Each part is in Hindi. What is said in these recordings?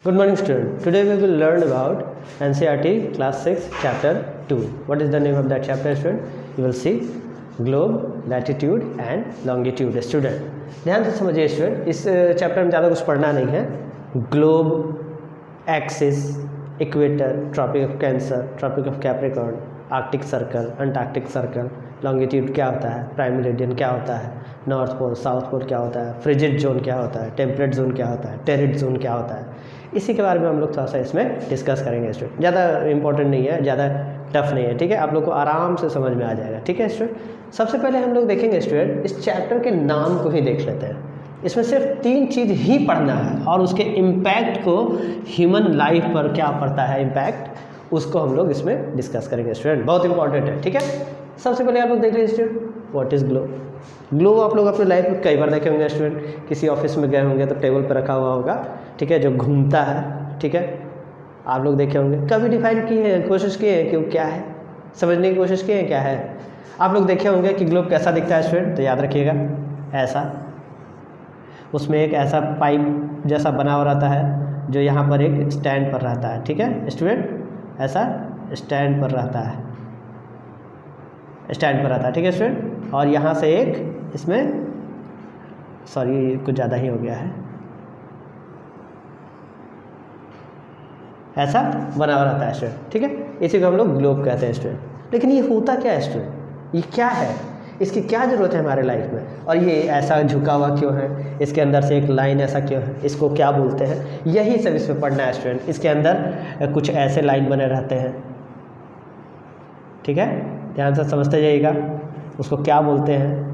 Good morning student. Today we will learn about NCERT class 6 chapter 2. What is the name of that chapter student? You will see globe, latitude and longitude student. ध्यान से समझिए स्टूडेंट, इस चैप्टर में ज़्यादा कुछ पढ़ना नहीं है. Globe, axis, equator, tropic of Cancer, tropic of Capricorn, Arctic circle, Antarctic circle, longitude क्या होता है, प्राइम मेरिडियन क्या होता है, नॉर्थ पोल, साउथ पोल क्या होता है, फ्रिजिड जोन क्या होता है, टेम्परेट जोन क्या होता है, टेरिड जोन क्या होता है, इसी के बारे में हम लोग थोड़ा सा इसमें डिस्कस करेंगे स्टूडेंट. ज़्यादा इंपॉर्टेंट नहीं है, ज़्यादा टफ नहीं है, ठीक है. आप लोग को आराम से समझ में आ जाएगा, ठीक है स्टूडेंट. सबसे पहले हम लोग देखेंगे स्टूडेंट, इस चैप्टर के नाम को ही देख लेते हैं. इसमें सिर्फ 3 चीज़ ही पढ़ना है और उसके इम्पैक्ट को, ह्यूमन लाइफ पर क्या पड़ता है इम्पैक्ट, उसको हम लोग इसमें डिस्कस करेंगे स्टूडेंट. बहुत इंपॉर्टेंट है, ठीक है. सबसे पहले आप लोग देख लीजिए student, what is globe. Globe आप लोग अपने लाइफ में कई बार देखे होंगे स्टूडेंट. किसी ऑफिस में गए होंगे तो टेबल पर रखा हुआ होगा, ठीक है, जो घूमता है, ठीक है. आप लोग देखे होंगे, कभी डिफाइन किए हैं, कोशिश किए हैं कि वो क्या है, समझने की कोशिश किए हैं क्या है. आप लोग देखे होंगे कि ग्लोब कैसा दिखता है स्टूडेंट, तो याद रखिएगा ऐसा. उसमें एक ऐसा पाइप जैसा बना हुआ रहता है जो यहाँ पर एक स्टैंड पर रहता है, ठीक है स्टूडेंट. ऐसा स्टैंड पर रहता है, स्टैंड पर रहता है, ठीक है स्टूडेंट. और यहाँ से एक इसमें, सॉरी कुछ ज़्यादा ही हो गया है, ऐसा बना हुआ रहता है स्टूडेंट, ठीक है. इसी को हम लोग ग्लोब कहते हैं स्टूडेंट. लेकिन ये होता क्या है स्टूडेंट, ये क्या है, इसकी क्या ज़रूरत है हमारे लाइफ में, और ये ऐसा झुका हुआ क्यों है, इसके अंदर से एक लाइन ऐसा क्यों है, इसको क्या बोलते हैं, यही सब इसमें पढ़ना है स्टूडेंट. इसके अंदर कुछ ऐसे लाइन बने रहते हैं, ठीक है. ध्यान से समझते जाइएगा, उसको क्या बोलते हैं,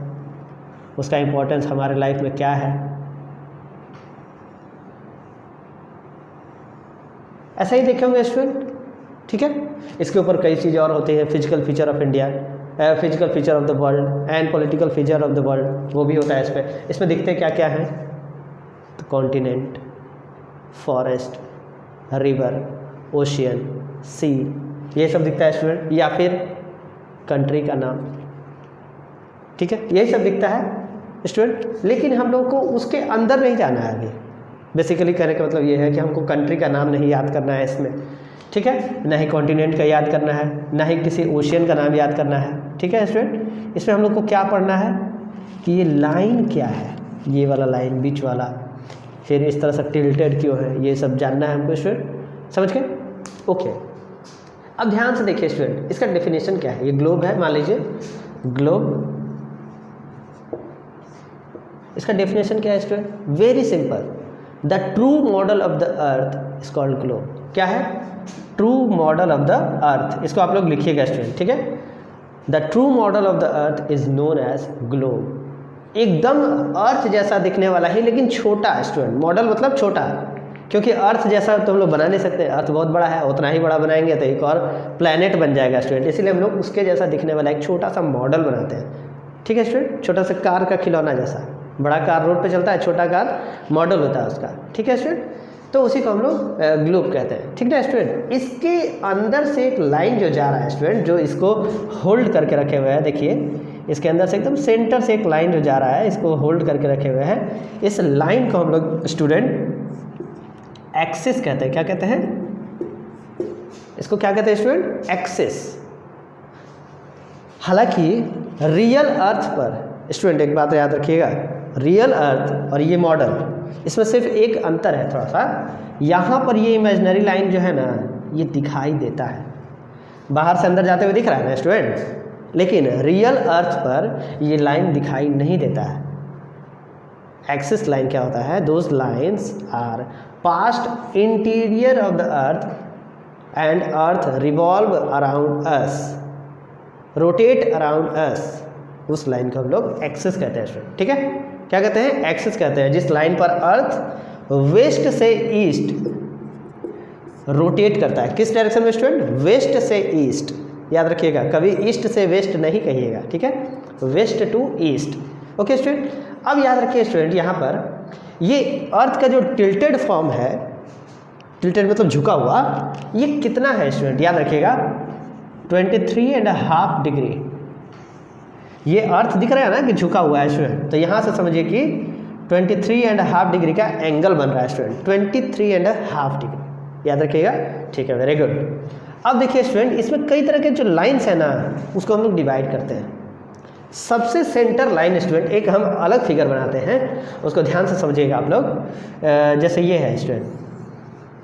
उसका इम्पोर्टेंस हमारे लाइफ में क्या है. ऐसा ही देखे होंगे स्टूडेंट, ठीक है. इसके ऊपर कई चीज़ें और होती हैं. Physical feature of India, physical feature of the world and political feature of the world, वो भी होता है इसमें. इसमें दिखते क्या क्या हैं, तो कॉन्टिनेंट, फॉरेस्ट, रिवर, ओशियन, सी, ये सब दिखता है स्टूडेंट. या फिर कंट्री का नाम, ठीक है, यही सब दिखता है स्टूडेंट. लेकिन हम लोग को उसके अंदर नहीं जाना है अभी. बेसिकली कहने का मतलब ये है कि हमको कंट्री का नाम नहीं याद करना है इसमें, ठीक है. ना ही कॉन्टिनेंट का याद करना है, ना ही किसी ओशियन का नाम याद करना है, ठीक है स्टूडेंट. इसमें हम लोग को क्या पढ़ना है कि ये लाइन क्या है, ये वाला लाइन बीच वाला, फिर इस तरह से टिल्टेड क्यों है, ये सब जानना है हमको स्टूडेंट. समझ गए, ओके. अब ध्यान से देखिए स्टूडेंट, इसका डेफिनेशन क्या है. ये ग्लोब है, मान लीजिए ग्लोब. इसका डेफिनेशन क्या है student, very simple. The true model of the earth is called globe. क्या है, true model of the earth. इसको आप लोग लिखिएगा स्टूडेंट, ठीक है. The true model of the earth is known as globe. एकदम अर्थ जैसा दिखने वाला ही लेकिन छोटा स्टूडेंट. मॉडल मतलब छोटा, क्योंकि अर्थ जैसा तो हम लोग बना नहीं सकते. अर्थ बहुत बड़ा है, उतना ही बड़ा बनाएंगे तो एक और प्लैनेट बन जाएगा स्टूडेंट. इसीलिए हम लोग उसके जैसा दिखने वाला एक छोटा सा मॉडल बनाते हैं, ठीक है स्टूडेंट. छोटा सा कार का खिलौना जैसा. बड़ा कार रोड पे चलता है, छोटा कार मॉडल होता है उसका, ठीक है स्टूडेंट. तो उसी को हम लोग ग्लोब कहते हैं, ठीक है स्टूडेंट. इसके अंदर से एक लाइन जो जा रहा है स्टूडेंट, जो इसको होल्ड करके रखे हुए हैं, देखिए इसके अंदर से एकदम सेंटर से एक लाइन जो जा रहा है, इसको होल्ड करके रखे हुए हैं. इस लाइन को हम लोग स्टूडेंट एक्सिस कहते हैं. क्या कहते हैं इसको, क्या कहते हैं स्टूडेंट, एक्सिस. हालांकि रियल अर्थ पर स्टूडेंट एक बात याद रखिएगा, रियल अर्थ और ये मॉडल, इसमें सिर्फ एक अंतर है थोड़ा सा. यहाँ पर ये इमेजिनरी लाइन जो है ना, ये दिखाई देता है, बाहर से अंदर जाते हुए दिख रहा है ना स्टूडेंट. लेकिन रियल अर्थ पर ये लाइन दिखाई नहीं देता है. एक्सिस लाइन क्या होता है, those lines are past interior of the earth and earth revolve around us, rotate around us. उस लाइन को हम लोग एक्सिस कहते हैं स्टूडेंट, ठीक है. क्या कहते हैं, एक्सिस कहते हैं. जिस लाइन पर अर्थ वेस्ट से ईस्ट रोटेट करता है. किस डायरेक्शन में स्टूडेंट, वेस्ट से ईस्ट. याद रखिएगा, कभी ईस्ट से वेस्ट नहीं कहिएगा, ठीक है, west to east. Okay student. अब याद रखिए स्टूडेंट, यहाँ पर ये अर्थ का जो टिल्टेड फॉर्म है, टिल्टेड मतलब झुका हुआ, ये कितना है स्टूडेंट, याद रखिएगा 23.5 डिग्री. ये अर्थ दिख रहा है ना कि झुका हुआ है स्टूडेंट, तो यहाँ से समझिए कि 23.5 डिग्री का एंगल बन रहा है स्टूडेंट, 23.5 डिग्री, याद रखिएगा, ठीक है, वेरी गुड। अब देखिए स्टूडेंट, इसमें कई तरह के जो लाइन्स है ना, उसको हम लोग डिवाइड करते हैं। सबसे सेंटर लाइन स्टूडेंट, एक हम अलग फिगर बनाते हैं, उसको ध्यान से समझिएगा आप लोग। जैसे ये है स्टूडेंट,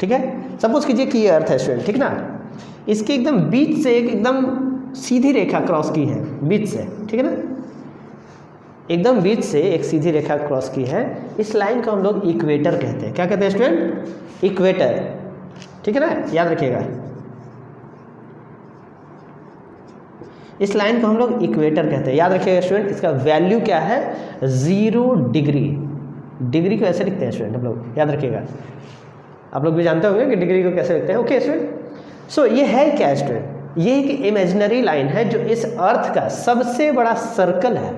ठीक है, सपोज कीजिए कि ये अर्थ है स्टूडेंट, ठीक ना, इसके एकदम बीच से एक एकदम सीधी रेखा क्रॉस की है, बीच से, ठीक है ना, एकदम बीच से एक सीधी रेखा क्रॉस की है। इस लाइन को हम लोग इक्वेटर कहते हैं। क्या कहते हैं स्टूडेंट? इक्वेटर, ठीक है ना, याद रखिएगा, इस लाइन को हम लोग इक्वेटर कहते हैं, याद रखिएगा स्टूडेंट। इसका वैल्यू क्या है? 0 डिग्री। डिग्री को ऐसे लिखते हैं स्टूडेंट हम लोग, याद रखिएगा, आप लोग भी जानते होंगे कि डिग्री को कैसे लिखते हैं। ओके स्टूडेंट, सो ये है क्या स्टूडेंट? ये एक इमेजिनरी लाइन है जो इस अर्थ का सबसे बड़ा सर्कल है,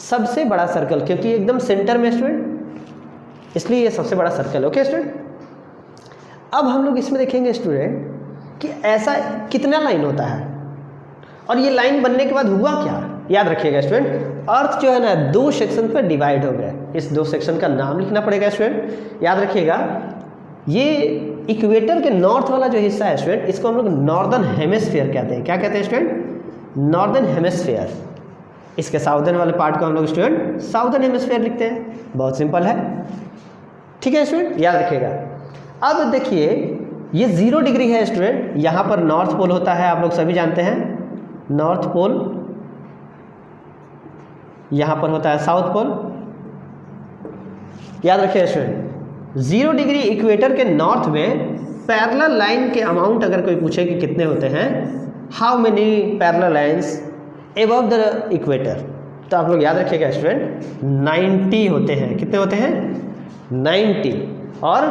सबसे बड़ा सर्कल, क्योंकि एकदम सेंटर में स्टूडेंट, इसलिए ये सबसे बड़ा सर्कल है। ओके स्टूडेंट, अब हम लोग इसमें देखेंगे स्टूडेंट कि ऐसा कितना लाइन होता है और ये लाइन बनने के बाद हुआ क्या। याद रखिएगा स्टूडेंट, अर्थ जो है ना 2 सेक्शन पर डिवाइड हो गया। इस 2 सेक्शन का नाम लिखना पड़ेगा स्टूडेंट, याद रखिएगा। ये इक्वेटर के नॉर्थ वाला जो हिस्सा है स्टूडेंट, इसको हम लोग नॉर्दर्न हेमिस्फीयर कहते हैं। क्या कहते हैं स्टूडेंट? Northern hemisphere. इसके साउदर्न वाले पार्ट को हम लोग स्टूडेंट साउदर्न हेमिस्फीयर लिखते हैं। बहुत सिंपल है, ठीक है स्टूडेंट, याद रखिएगा। अब देखिए ये 0 डिग्री है स्टूडेंट, यहाँ पर नॉर्थ पोल होता है, आप लोग सभी जानते हैं, नॉर्थ पोल, यहाँ पर होता है साउथ पोल, याद रखिए स्टूडेंट। 0 डिग्री इक्वेटर के नॉर्थ में पैरेलल लाइन के अमाउंट अगर कोई पूछे कि कितने होते हैं, how many parallel lines above the equator, तो आप लोग याद रखिएगा स्टूडेंट 90 होते हैं। कितने होते हैं? 90। और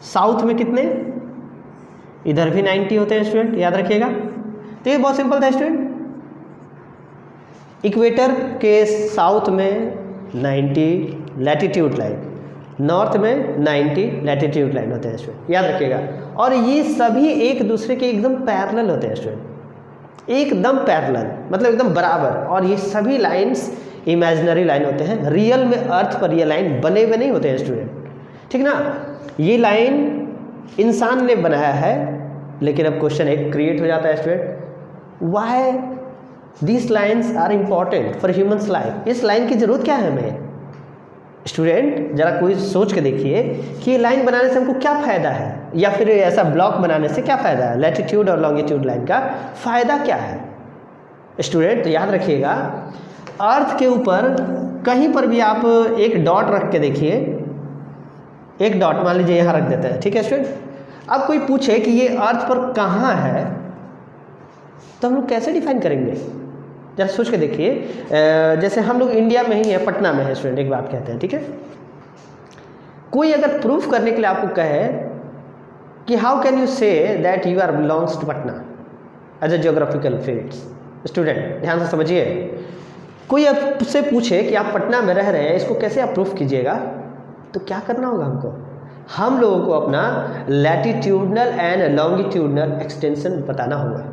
साउथ में कितने? इधर भी 90 होते हैं स्टूडेंट, याद रखिएगा। तो ये बहुत सिंपल था स्टूडेंट, इक्वेटर के साउथ में 90 लैटिट्यूड लाइन, नॉर्थ में 90 लैटिट्यूड लाइन होते हैं स्टूडेंट, याद रखिएगा। और ये सभी एक दूसरे के एकदम पैरेलल होते हैं स्टूडेंट, एकदम पैरेलल मतलब एकदम बराबर। और ये सभी लाइंस इमेजिनरी लाइन होते हैं, रियल में अर्थ पर ये लाइन बने हुए नहीं होते हैं स्टूडेंट, ठीक ना। ये लाइन इंसान ने बनाया है, लेकिन अब क्वेश्चन एक क्रिएट हो जाता है student, why this lines are important for humans life. इस लाइन की जरूरत क्या है हमें? स्टूडेंट जरा कोई सोच के देखिए कि ये लाइन बनाने से हमको क्या फ़ायदा है, या फिर ऐसा ब्लॉक बनाने से क्या फ़ायदा है, लैटिट्यूड और लॉन्गिट्यूड लाइन का फ़ायदा क्या है स्टूडेंट। तो याद रखिएगा, अर्थ के ऊपर कहीं पर भी आप एक डॉट रख के देखिए, एक डॉट मान लीजिए यहाँ रख देते हैं, ठीक है स्टूडेंट। अब कोई पूछे कि ये अर्थ पर कहाँ है, तो हम लोग कैसे डिफाइन करेंगे? जरा सोच के देखिए। जैसे हम लोग इंडिया में ही है, पटना में है स्टूडेंट, एक बात कहते हैं, ठीक है। कोई अगर प्रूफ करने के लिए आपको कहे कि how can you say that you are belongs to Patna as a geographical fields, student ध्यान से समझिए। कोई आपसे पूछे कि आप पटना में रह रहे हैं, इसको कैसे आप प्रूफ कीजिएगा, तो क्या करना होगा हमको? हम लोगों को अपना लैटिट्यूडनल एंड लॉन्गिट्यूडनल एक्सटेंशन बताना होगा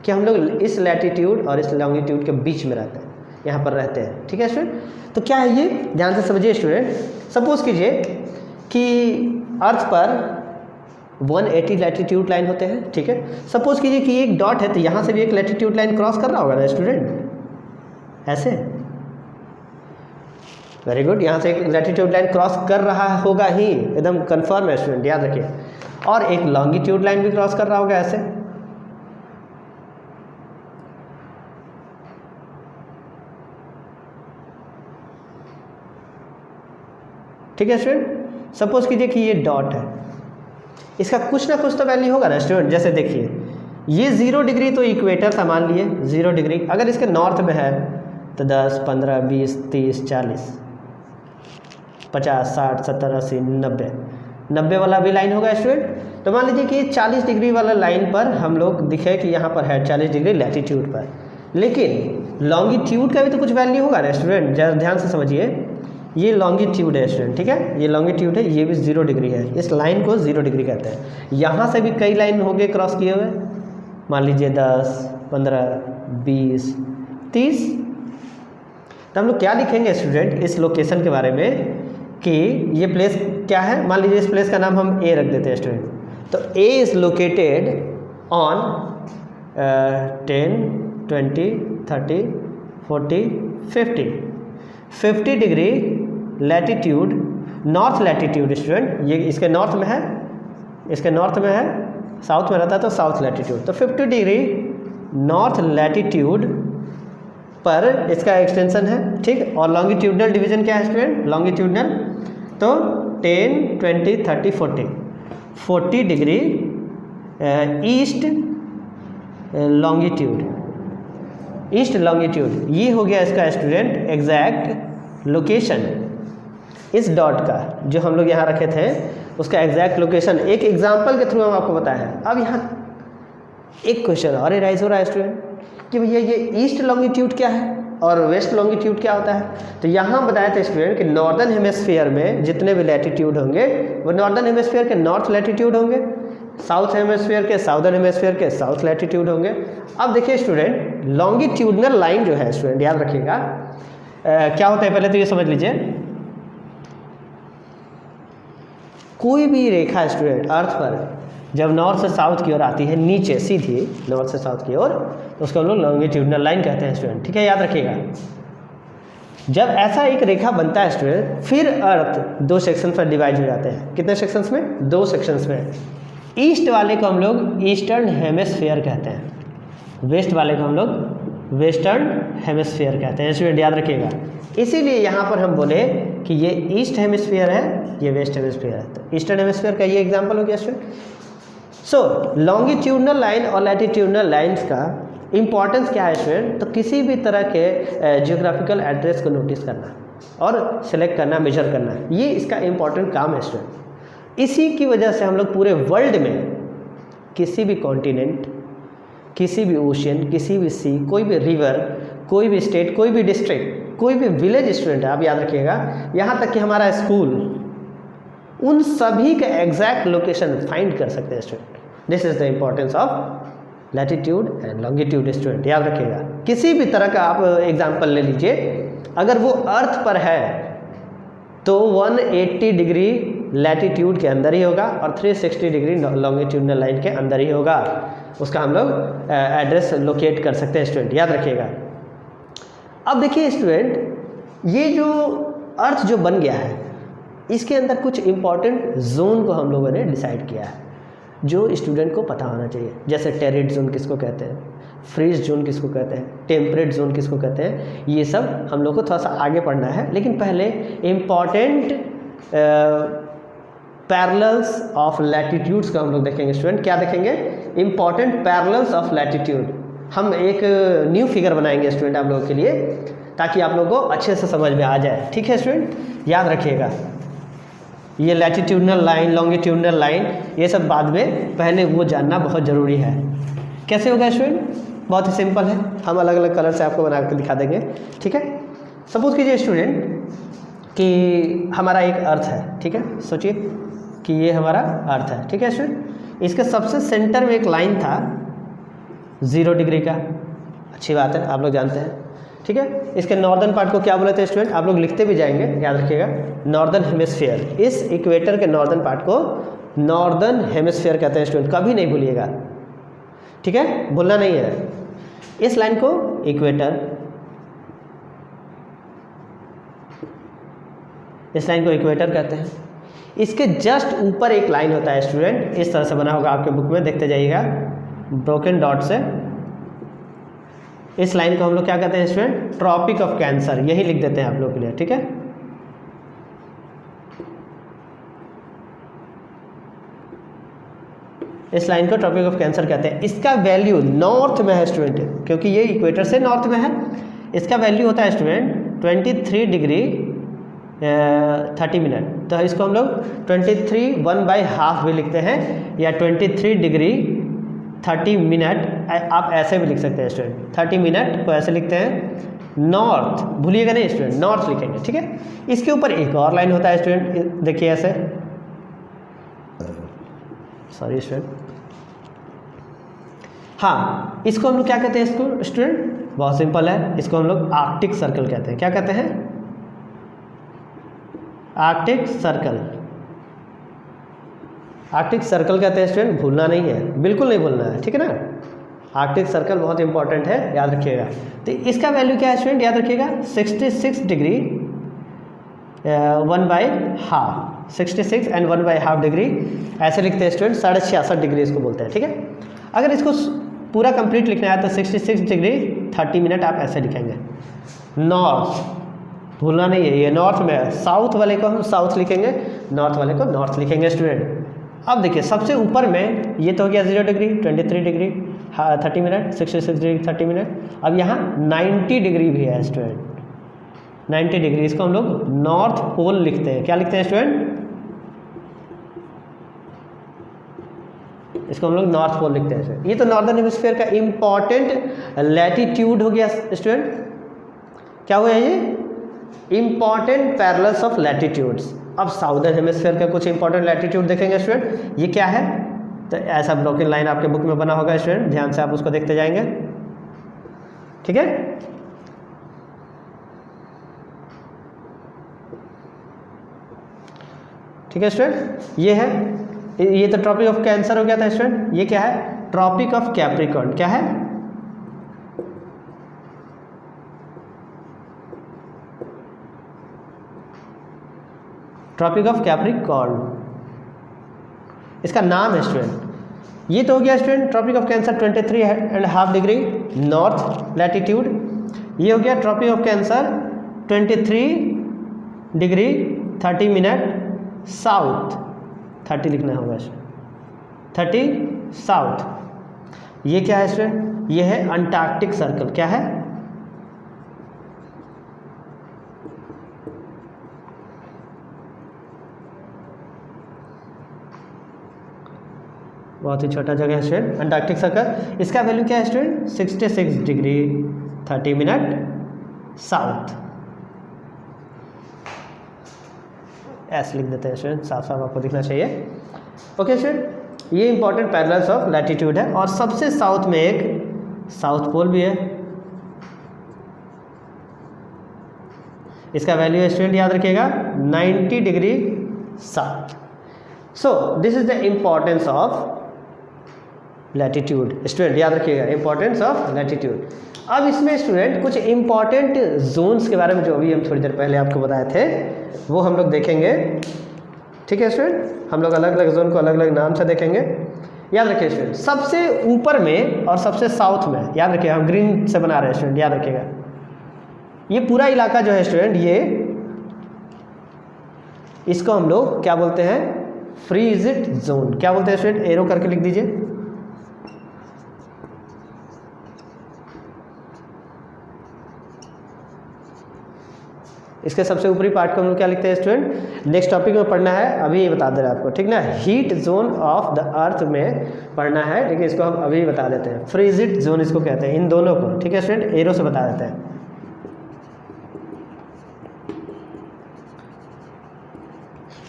कि हम लोग इस लैटिट्यूड और इस लॉन्गिट्यूड के बीच में रहते हैं, यहाँ पर रहते हैं, ठीक है स्टूडेंट। तो क्या है ये, ध्यान से समझिए स्टूडेंट। सपोज कीजिए कि अर्थ पर 180 लैटिट्यूड लाइन होते हैं, ठीक है। सपोज कीजिए कि एक डॉट है, तो यहाँ से भी एक लैटिट्यूड लाइन क्रॉस कर रहा होगा ना स्टूडेंट, ऐसे, वेरी गुड, यहाँ से एक लैटिट्यूड लाइन क्रॉस कर रहा होगा ही, एकदम कन्फर्म है स्टूडेंट, याद रखिए। और एक लॉन्गिट्यूड लाइन भी क्रॉस कर रहा होगा ऐसे, ठीक है स्टूडेंट। सपोज कीजिए कि ये डॉट है, इसका कुछ ना कुछ तो वैल्यू होगा ना स्टूडेंट। जैसे देखिए ये 0 डिग्री तो इक्वेटर था, मान लिए 0 डिग्री, अगर इसके नॉर्थ में है तो 10, 15, 20, 30, 40, 50, 60, 70, 80, 90 वाला भी लाइन होगा स्टूडेंट। तो मान लीजिए कि 40 डिग्री वाला लाइन पर हम लोग दिखे कि यहाँ पर है 40 डिग्री लैटिट्यूड पर, लेकिन लॉन्गिट्यूड का भी तो कुछ वैल्यू होगा ना स्टूडेंट। जरा ध्यान से समझिए, ये लॉन्गिट्यूड है स्टूडेंट, ठीक है, ये लॉन्गिट्यूड है, ये भी 0 डिग्री है, इस लाइन को 0 डिग्री कहते हैं। यहाँ से भी कई लाइन हो गए क्रॉस किए हुए, मान लीजिए 10, 15, 20, 30। तो हम लोग क्या लिखेंगे स्टूडेंट इस लोकेशन के बारे में कि ये प्लेस क्या है। मान लीजिए इस प्लेस का नाम हम ए रख देते हैं स्टूडेंट। तो A is located on 10, 20, 30, 40, 50 degree latitude, north latitude student. ये इसके नॉर्थ में है, इसके नॉर्थ में है, साउथ में रहता है तो साउथ लैटिट्यूड। तो 50 डिग्री नॉर्थ लैटिट्यूड पर इसका एक्सटेंशन है, ठीक। और लॉन्गिट्यूडनल डिवीजन क्या है स्टूडेंट, लॉन्गिट्यूडनल। तो 10, 20, 30, 40 degree east longitude, east longitude. ये हो गया इसका स्टूडेंट एग्जैक्ट लोकेशन। इस डॉट का जो हम लोग यहाँ रखे थे उसका एग्जैक्ट लोकेशन एक एग्जांपल के थ्रू हम आपको बताए हैं। अब यहाँ एक क्वेश्चन और राइज हो रहा है स्टूडेंट कि भैया ये ईस्ट लॉन्गिट्यूड क्या है और वेस्ट लॉन्गिट्यूड क्या होता है। तो यहाँ बताया था स्टूडेंट कि नॉर्दर्न हेमिस्फीयर में जितने भी लैटिट्यूड होंगे वो नॉर्दर्न हेमिस्फीयर के नॉर्थ लैटिट्यूड होंगे, साउथ हेमिस्फीयर के साउदर्न हेमिस्फीयर के साउथ लैटिट्यूड होंगे। अब देखिए स्टूडेंट लॉन्गिट्यूडनल लाइन जो है स्टूडेंट याद रखिएगा क्या होता है, पहले तो ये समझ लीजिए कोई भी रेखा स्टूडेंट अर्थ पर जब नॉर्थ से साउथ की ओर आती है नीचे सीधी नॉर्थ से साउथ की ओर तो उसको हम लोग लॉन्गिट्यूडनल लाइन कहते हैं स्टूडेंट, ठीक है, याद रखिएगा। जब ऐसा एक रेखा बनता है स्टूडेंट फिर अर्थ दो सेक्शन पर डिवाइड हो जाते हैं। कितने सेक्शंस में, दो सेक्शंस में। ईस्ट वाले को हम लोग ईस्टर्न हेमिस्फीयर कहते हैं, वेस्ट वाले को हम लोग वेस्टर्न हेमिस्फीयर कहते हैं स्टूडेंट, याद रखिएगा। इसीलिए यहाँ पर हम बोले कि ये ईस्ट हेमिस्फीयर है, ये वेस्ट हेमिस्फीयर है। तो ईस्टर्न हेमिस्फीयर का ये एग्जांपल हो गया स्टूडेंट। सो लॉन्गिट्यूडनल लाइन और लैटिट्यूडनल लाइंस का इंपॉर्टेंस क्या है स्टूडेंट, तो किसी भी तरह के जियोग्राफिकल एड्रेस को नोटिस करना और सेलेक्ट करना, मेजर करना, ये इसका इंपॉर्टेंट काम है स्टूडेंट। इसी की वजह से हम लोग पूरे वर्ल्ड में किसी भी कॉन्टिनेंट, किसी भी ओशियन, किसी भी सी, कोई भी रिवर, कोई भी स्टेट, कोई भी डिस्ट्रिक्ट, कोई भी विलेज स्टूडेंट है, आप याद रखिएगा, यहाँ तक कि हमारा स्कूल, उन सभी का एग्जैक्ट लोकेशन फाइंड कर सकते हैं student. This is the importance of latitude and longitude student, याद रखिएगा। किसी भी तरह का आप एग्जाम्पल ले लीजिए, अगर वो अर्थ पर है तो 180 डिग्री लैटिट्यूड के अंदर ही होगा और 360 डिग्री लॉन्गिट्यूडनल लाइन के अंदर ही होगा, उसका हम लोग एड्रेस लोकेट कर सकते हैं स्टूडेंट, याद रखिएगा। अब देखिए स्टूडेंट, ये जो अर्थ जो बन गया है इसके अंदर कुछ इम्पॉर्टेंट जोन को हम लोगों ने डिसाइड किया है जो स्टूडेंट को पता होना चाहिए। जैसे टेरिड जोन किसको कहते हैं, फ्रीज जोन किसको कहते हैं, टेम्परेट जोन किसको कहते हैं, ये सब हम लोग को थोड़ा सा आगे पढ़ना है। लेकिन पहले इम्पॉर्टेंट पैरेलल्स ऑफ लैटिट्यूड्स का हम लोग देखेंगे स्टूडेंट। क्या देखेंगे, इम्पॉर्टेंट पैरेलल्स ऑफ लैटिट्यूड। हम एक न्यू फिगर बनाएंगे स्टूडेंट आप लोगों के लिए ताकि आप लोगों को अच्छे से समझ में आ जाए, ठीक है स्टूडेंट, याद रखिएगा। ये लैटिट्यूडनल लाइन, लॉन्गिट्यूडनल लाइन, ये सब बाद में, पहले वो जानना बहुत ज़रूरी है। कैसे होगा स्टूडेंट, बहुत ही सिंपल है, हम अलग अलग कलर से आपको बना कर दिखा देंगे, ठीक है। सपोज कीजिए स्टूडेंट कि हमारा एक अर्थ है, ठीक है, सोचिए कि ये हमारा अर्थ है, ठीक है स्टूडेंट। इसके सबसे सेंटर में एक लाइन था 0 डिग्री का, अच्छी बात है, आप लोग जानते हैं, ठीक है। इसके नॉर्दर्न पार्ट को क्या बोले थे स्टूडेंट, आप लोग लिखते भी जाएंगे, याद रखिएगा, नॉर्दर्न हेमिस्फीयर। इस इक्वेटर के नॉर्दर्न पार्ट को नॉर्दर्न हेमिस्फीयर कहते हैं स्टूडेंट, कभी नहीं भूलिएगा, ठीक है, भूलना नहीं है। इस लाइन को इक्वेटर, इस लाइन को इक्वेटर कहते हैं। इसके जस्ट ऊपर एक लाइन होता है स्टूडेंट, इस तरह से बना होगा आपके बुक में, देखते जाइएगा, ब्रोकन डॉट से। इस लाइन को हम लोग क्या कहते हैं स्टूडेंट, ट्रॉपिक ऑफ कैंसर, यही लिख देते हैं आप लोग के लिए, ठीक है। इस लाइन को ट्रॉपिक ऑफ कैंसर कहते हैं। इसका वैल्यू नॉर्थ में है स्टूडेंट, क्योंकि ये इक्वेटर से नॉर्थ में है। इसका वैल्यू होता है स्टूडेंट 23 डिग्री 30 मिनट। तो इसको हम लोग 23 1/2 भी लिखते हैं, या 23 डिग्री 30 मिनट, आप ऐसे भी लिख सकते हैं स्टूडेंट। 30 मिनट को ऐसे लिखते हैं नॉर्थ, भूलिएगा नहीं स्टूडेंट, नॉर्थ लिखेंगे, ठीक है। इसके ऊपर एक और लाइन होता है स्टूडेंट, देखिए ऐसे, सॉरी स्टूडेंट, हाँ, इसको हम लोग क्या कहते हैं इसको स्टूडेंट, बहुत सिंपल है, इसको हम लोग आर्कटिक सर्कल कहते हैं। क्या कहते हैं? Arctic circle. आर्कटिक सर्कल कहते हैं स्टूडेंट, भूलना नहीं है, बिल्कुल नहीं भूलना है, ठीक है ना। आर्कटिक सर्कल बहुत इंपॉर्टेंट है, याद रखिएगा। तो इसका वैल्यू क्या है स्टूडेंट, याद रखिएगा 66 डिग्री 1/2, 66 एंड 1/2 डिग्री ऐसे लिखते हैं स्टूडेंट, 66.5 डिग्री इसको बोलते हैं, ठीक है। अगर इसको पूरा कंप्लीट लिखना है तो 66 डिग्री 30 मिनट आप ऐसे लिखेंगे। नॉर्थ, भूलना नहीं है, ये नॉर्थ में है, साउथ वाले को हम साउथ लिखेंगे, नॉर्थ वाले को नॉर्थ लिखेंगे स्टूडेंट। अब देखिए सबसे ऊपर में ये तो हो गया 0 degree 23 degree 30 minute, 66 degree 30 minute. अब यहाँ 90 डिग्री भी है स्टूडेंट, 90 डिग्री, इसको हम लोग नॉर्थ पोल लिखते हैं। क्या लिखते हैं स्टूडेंट? इसको हम लोग नॉर्थ पोल लिखते हैं स्टूडेंट। ये तो नॉर्दर्न हेमिस्फीयर का इंपॉर्टेंट लैटिट्यूड हो गया स्टूडेंट। क्या हुआ है ये? Important parallels of latitudes. अब साउदर्न हेमिस्फीयर का कुछ इंपॉर्टेंट लैटिट्यूड देखेंगे स्टूडेंट। ये क्या है? तो ऐसा ब्रोकन लाइन आपके बुक में बना होगा स्टूडेंट, ध्यान से आप उसको देखते जाएंगे, ठीक है। ठीक है स्टूडेंट, ये है, ये तो ट्रॉपिक ऑफ कैंसर हो गया था स्टूडेंट। ये क्या है? Tropic of Capricorn. क्या है? ट्रॉपिक ऑफ कैप्रिकॉर्न, इसका नाम है स्टूडेंट। ये तो हो गया student tropic of Cancer 23.5 degree north latitude. ये हो गया tropic of Cancer 23 degree 30 minute south, 30 लिखना होगा स्टूडेंट, 30 साउथ। ये क्या है स्टूडेंट? ये है अंटार्कटिक सर्कल। क्या है? बहुत ही छोटा जगह है स्टूडेंट, अंटार्कटिक सर्कल। इसका वैल्यू क्या है स्टूडेंट? 66 degree 30 minute south. ऐसे लिख देते हैं स्टूडेंट, साफ साफ आपको दिखना चाहिए। ओके स्टूडेंट, ये इंपॉर्टेंट पैरेलल्स ऑफ लैटिट्यूड है। और सबसे साउथ में एक साउथ पोल भी है, इसका वैल्यू है स्टूडेंट, याद रखिएगा 90 degree south. So this is the importance of latitude student, याद रखिएगा इंपॉर्टेंस ऑफ लैटिट्यूड। अब इसमें स्टूडेंट कुछ इंपॉर्टेंट जोन्स के बारे में जो अभी हम थोड़ी देर पहले आपको बताए थे वो हम लोग देखेंगे, ठीक है स्टूडेंट। हम लोग अलग अलग जोन को अलग अलग नाम से देखेंगे। याद रखिए स्टूडेंट, सबसे ऊपर में और सबसे साउथ में, याद रखिए हम ग्रीन से बना रहे हैं स्टूडेंट, याद रखिएगा। ये पूरा इलाका जो है स्टूडेंट, ये इसको हम लोग क्या बोलते हैं? Frigid zone. क्या बोलते हैं स्टूडेंट? एरो करके लिख दीजिए। इसके सबसे ऊपरी पार्ट को हम लोग क्या लिखते हैं स्टूडेंट? नेक्स्ट टॉपिक में पढ़ना है, अभी ये बता दे रहे हैं आपको, ठीक ना। हीट जोन ऑफ द अर्थ में पढ़ना है, लेकिन इसको हम अभी बता देते हैं। फ्रीजिड जोन इसको कहते हैं, इन दोनों को, ठीक है स्टूडेंट, एरो से बता देते हैं।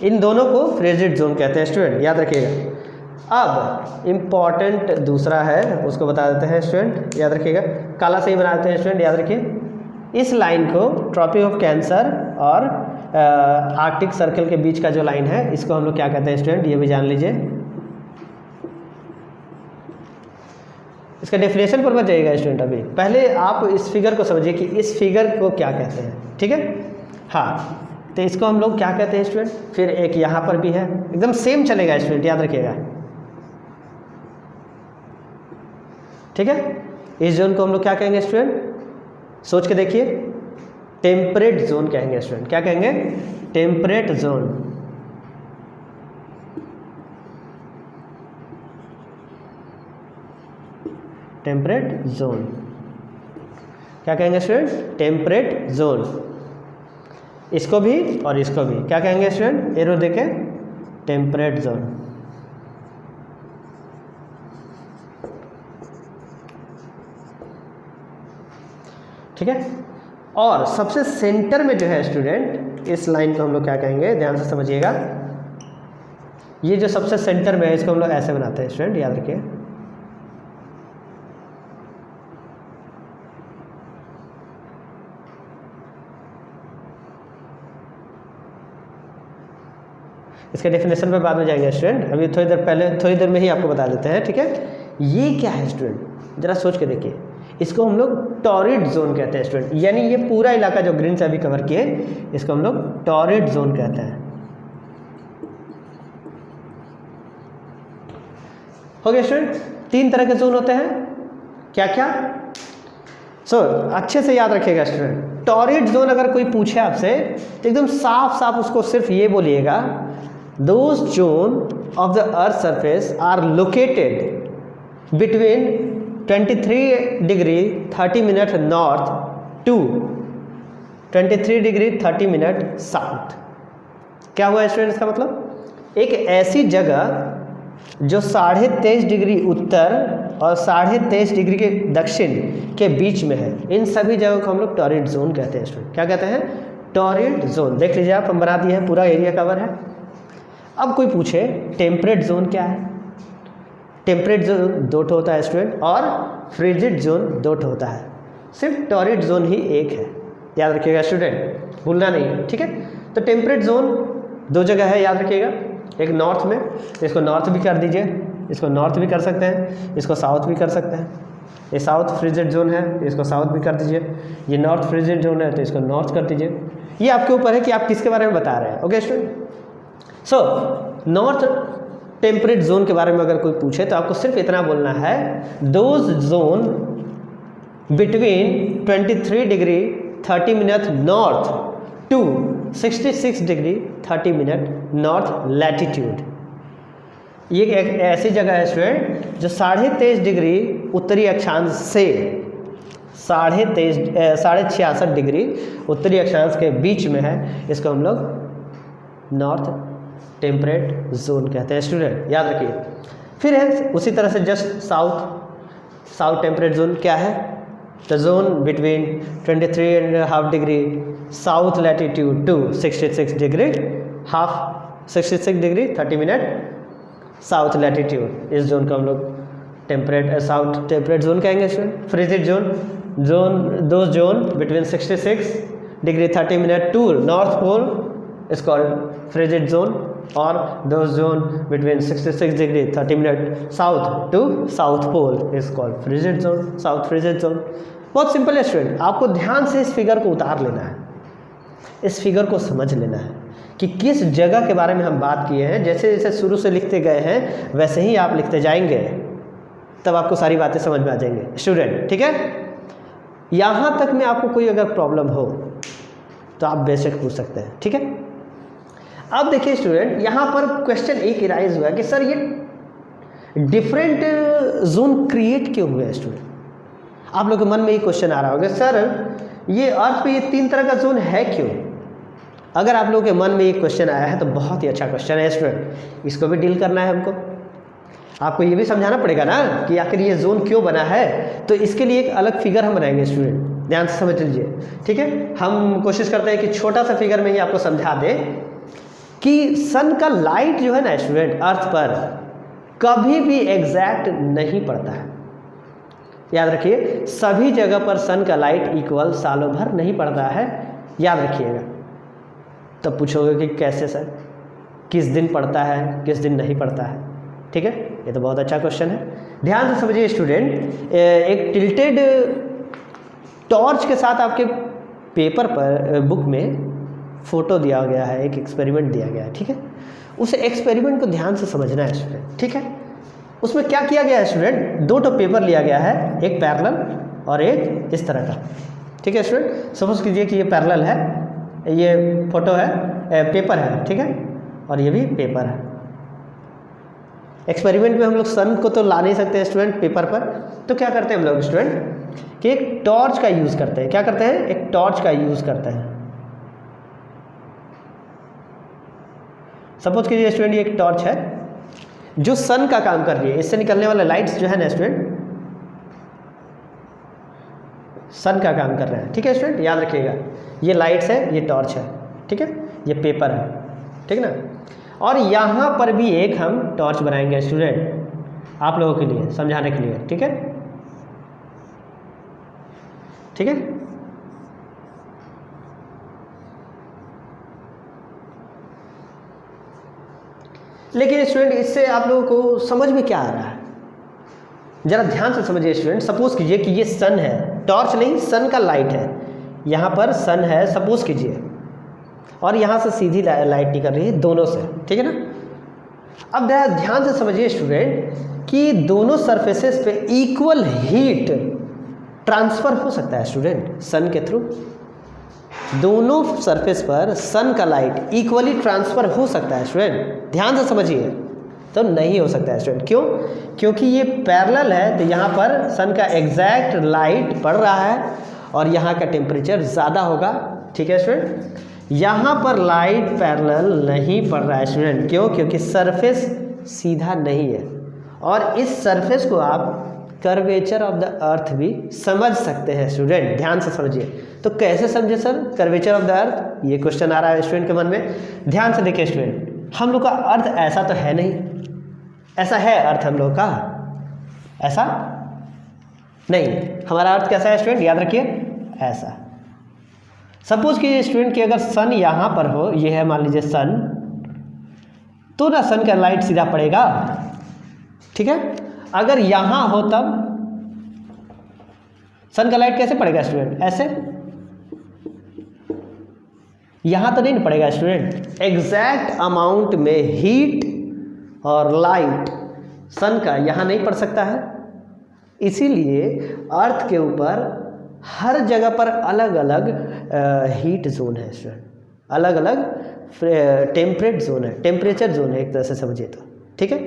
इन दोनों को फ्रीजिड जोन कहते हैं स्टूडेंट, याद रखिएगा। अब इम्पॉर्टेंट दूसरा है, उसको बता देते हैं स्टूडेंट, याद रखिएगा। काला से ही बना देते हैं स्टूडेंट, याद रखिए। इस लाइन को ट्रॉपिक ऑफ कैंसर और आर्कटिक सर्कल के बीच का जो लाइन है, इसको हम लोग क्या कहते हैं स्टूडेंट? ये भी जान लीजिए। इसका डेफिनेशन पर मत जाइएगा स्टूडेंट, अभी पहले आप इस फिगर को समझिए कि इस फिगर को क्या कहते हैं, ठीक है। हाँ, तो इसको हम लोग क्या कहते हैं स्टूडेंट? फिर एक यहाँ पर भी है, एकदम सेम चलेगा स्टूडेंट, याद रखिएगा, ठीक है। इस जोन को हम लोग क्या कहेंगे स्टूडेंट? सोच के देखिए, टेम्परेट जोन कहेंगे स्टूडेंट। क्या कहेंगे? Temperate zone. टेम्परेट जोन क्या कहेंगे स्टूडेंट? Temperate zone. इसको भी और इसको भी क्या कहेंगे स्टूडेंट? एरो देके, टेम्परेट जोन। ठीक है। और सबसे सेंटर में जो है स्टूडेंट, इस लाइन को हम लोग क्या कहेंगे? ध्यान से समझिएगा। ये जो सबसे सेंटर में है, इसको हम लोग ऐसे बनाते हैं स्टूडेंट, याद रखिए। इसके डेफिनेशन पे बाद में जाएंगे स्टूडेंट, अभी थोड़ी देर में ही आपको बता देते हैं, ठीक है। ये क्या है स्टूडेंट, जरा सोच के देखिए, इसको हम लोग टॉरिड जोन कहते हैं स्टूडेंट, यानी ये पूरा इलाका जो ग्रीन से अभी कवर किए इसको हम लोग टॉरिड जोन कहते हैं। हो गया स्टूडेंट, 3 तरह के जोन होते हैं, क्या क्या। अच्छे से याद रखिएगा स्टूडेंट, टॉरिड जोन अगर कोई पूछे आपसे तो एकदम साफ साफ उसको सिर्फ ये बोलिएगा, those zone of the earth surface are located between 23 degree 30 minute north to 23 degree 30 minute south. क्या हुआ स्टूडेंट, इसका मतलब एक ऐसी जगह जो 23.5 डिग्री उत्तर और 23.5 डिग्री के दक्षिण के बीच में है, इन सभी जगहों को हम लोग टॉरिड जोन कहते हैं स्टूडेंट। क्या कहते हैं, टॉरिड जोन। देख लीजिए आप, हम बना दिए हैं, पूरा एरिया कवर है। अब कोई पूछे टेम्परेट जोन क्या है, टेम्परेट जोन 2 होता है स्टूडेंट और फ्रिजिड जोन 2 होता है, सिर्फ टॉरिड जोन ही एक है, याद रखिएगा स्टूडेंट, भूलना नहीं, ठीक है। तो टेम्परेट जोन 2 जगह है, याद रखिएगा, एक नॉर्थ में, इसको नॉर्थ भी कर दीजिए, इसको नॉर्थ भी कर सकते हैं, इसको साउथ भी कर सकते हैं। ये साउथ फ्रिजिड जोन है, इसको साउथ भी कर दीजिए, ये नॉर्थ फ्रिजिड जोन है तो इसको नॉर्थ कर दीजिए। ये आपके ऊपर है कि आप किसके बारे में बता रहे हैं। Okay student, so north temperate zone के बारे में अगर कोई पूछे तो आपको सिर्फ इतना बोलना है, those zone between 23 degree 30 minute north to 66 degree 30 minute north latitude. ये एक ऐसी जगह है स्टूडेंट जो 23.5 डिग्री उत्तरी अक्षांश से 66.5 डिग्री उत्तरी अक्षांश के बीच में है, इसको हम लोग नॉर्थ टेम्परेट जोन कहते हैं स्टूडेंट, याद रखिए। फिर है उसी तरह से जस्ट साउथ टेम्परेट जोन क्या है, the zone between 23.5 degree south latitude to 66 degree 30 minute south latitude, इस जोन को हम लोग साउथ टेम्परेट जोन कहेंगे student. Frigid zone zone between 66 degree 30 minute to north pole is called frigid zone, और those zone between 66 degree 30 minute south to south pole is called frigid zone, south frigid zone. बहुत सिंपल है स्टूडेंट, आपको ध्यान से इस फिगर को उतार लेना है, इस फिगर को समझ लेना है कि किस जगह के बारे में हम बात किए हैं। जैसे जैसे शुरू से लिखते गए हैं वैसे ही आप लिखते जाएंगे, तब आपको सारी बातें समझ में आ जाएंगे स्टूडेंट, ठीक है। यहाँ तक में आपको कोई अगर प्रॉब्लम हो तो आप बेशक पूछ सकते हैं, ठीक है। अब देखिए स्टूडेंट, यहाँ पर क्वेश्चन एक राइज हुआ कि सर ये डिफरेंट जोन क्रिएट क्यों हुए हैं स्टूडेंट। आप लोगों के मन में ये क्वेश्चन आ रहा होगा, सर ये अर्थ पे ये 3 तरह का जोन है क्यों। अगर आप लोगों के मन में ये क्वेश्चन आया है तो बहुत ही अच्छा क्वेश्चन है स्टूडेंट, इसको भी डील करना है हमको। आपको ये भी समझाना पड़ेगा ना कि आखिर ये जोन क्यों बना है, तो इसके लिए एक अलग फिगर हम बनाएंगे स्टूडेंट, ध्यान से समझ लीजिए, ठीक है। हम कोशिश करते हैं कि छोटा सा फिगर में ही आपको समझा दें कि सन का लाइट जो है ना स्टूडेंट अर्थ पर कभी भी एग्जैक्ट नहीं पड़ता है, याद रखिए। सभी जगह पर सन का लाइट इक्वल सालों भर नहीं पड़ता है, याद रखिएगा। तब पूछोगे कि कैसे सर, किस दिन पड़ता है किस दिन नहीं पड़ता है, ठीक है। ये तो बहुत अच्छा क्वेश्चन है, ध्यान से समझिए स्टूडेंट। एक टिल्टेड टॉर्च के साथ आपके पेपर पर बुक में फोटो दिया गया है, एक एक्सपेरिमेंट दिया गया है, ठीक है। उस एक्सपेरिमेंट को ध्यान से समझना है स्टूडेंट, ठीक है। उसमें क्या किया गया है स्टूडेंट, 2 पेपर लिया गया है, एक पैरेलल और एक इस तरह का, ठीक है स्टूडेंट। सपोज कीजिए कि ये पैरेलल है, ये फोटो है, पेपर है, ठीक है, और ये भी पेपर है। एक्सपेरिमेंट में हम लोग सन को तो ला नहीं सकते स्टूडेंट पेपर पर, तो क्या करते हैं हम लोग स्टूडेंट कि एक टॉर्च का यूज़ करते हैं। क्या करते हैं, एक टॉर्च का यूज़ करते हैं। सपोज कीजिए स्टूडेंट ये एक टॉर्च है जो सन का काम कर रही है, इससे निकलने वाले लाइट्स जो है ना स्टूडेंट सन का काम कर रहे हैं, ठीक है स्टूडेंट, याद रखिएगा। ये लाइट्स है, ये टॉर्च है, ठीक है, ये पेपर है, ठीक है ना। और यहाँ पर भी एक हम टॉर्च बनाएंगे स्टूडेंट आप लोगों के लिए समझाने के लिए, ठीक है, ठीक है। लेकिन स्टूडेंट इससे आप लोगों को समझ में क्या आ रहा है, ज़रा ध्यान से समझिए स्टूडेंट। सपोज कीजिए कि ये सन है, टॉर्च नहीं सन का लाइट है, यहाँ पर सन है सपोज कीजिए, और यहाँ से सीधी लाइट निकल रही है दोनों से, ठीक है ना। अब ध्यान से समझिए स्टूडेंट कि दोनों सरफेसेस पे इक्वल हीट ट्रांसफ़र हो सकता है स्टूडेंट सन के थ्रू। दोनों सरफेस पर सन का लाइट इक्वली ट्रांसफ़र हो सकता है स्टूडेंट, ध्यान से समझिए। तो नहीं हो सकता है स्टूडेंट, क्यों? क्योंकि ये पैरेलल है, तो यहाँ पर सन का एग्जैक्ट लाइट पड़ रहा है और यहाँ का टेम्परेचर ज़्यादा होगा, ठीक है स्टूडेंट। यहाँ पर लाइट पैरेलल नहीं पड़ रहा है स्टूडेंट, क्यों? क्योंकि सरफेस सीधा नहीं है, और इस सरफेस को आप कर्वेचर ऑफ द अर्थ भी समझ सकते हैं स्टूडेंट, ध्यान से समझिए। तो कैसे समझे सर कर्वेचर ऑफ द अर्थ, ये क्वेश्चन आ रहा है स्टूडेंट के मन में। ध्यान से देखिए स्टूडेंट, हम लोग का अर्थ ऐसा तो है नहीं, ऐसा है अर्थ हम लोग का, ऐसा नहीं। हमारा अर्थ कैसा है स्टूडेंट, याद रखिए ऐसा। सपोज कि स्टूडेंट कि अगर सन यहाँ पर हो, ये है मान लीजिए सन, तो ना सन का लाइट सीधा पड़ेगा, ठीक है। अगर यहाँ हो तब सन का लाइट कैसे पड़ेगा स्टूडेंट, ऐसे, यहाँ तो नहीं पड़ेगा स्टूडेंट। एग्जैक्ट अमाउंट में हीट और लाइट सन का यहाँ नहीं पड़ सकता है, इसीलिए अर्थ के ऊपर हर जगह पर अलग अलग हीट जोन है स्टूडेंट, अलग अलग टेम्परेट जोन है, टेम्परेचर जोन है एक तरह से समझिए तो, ठीक है।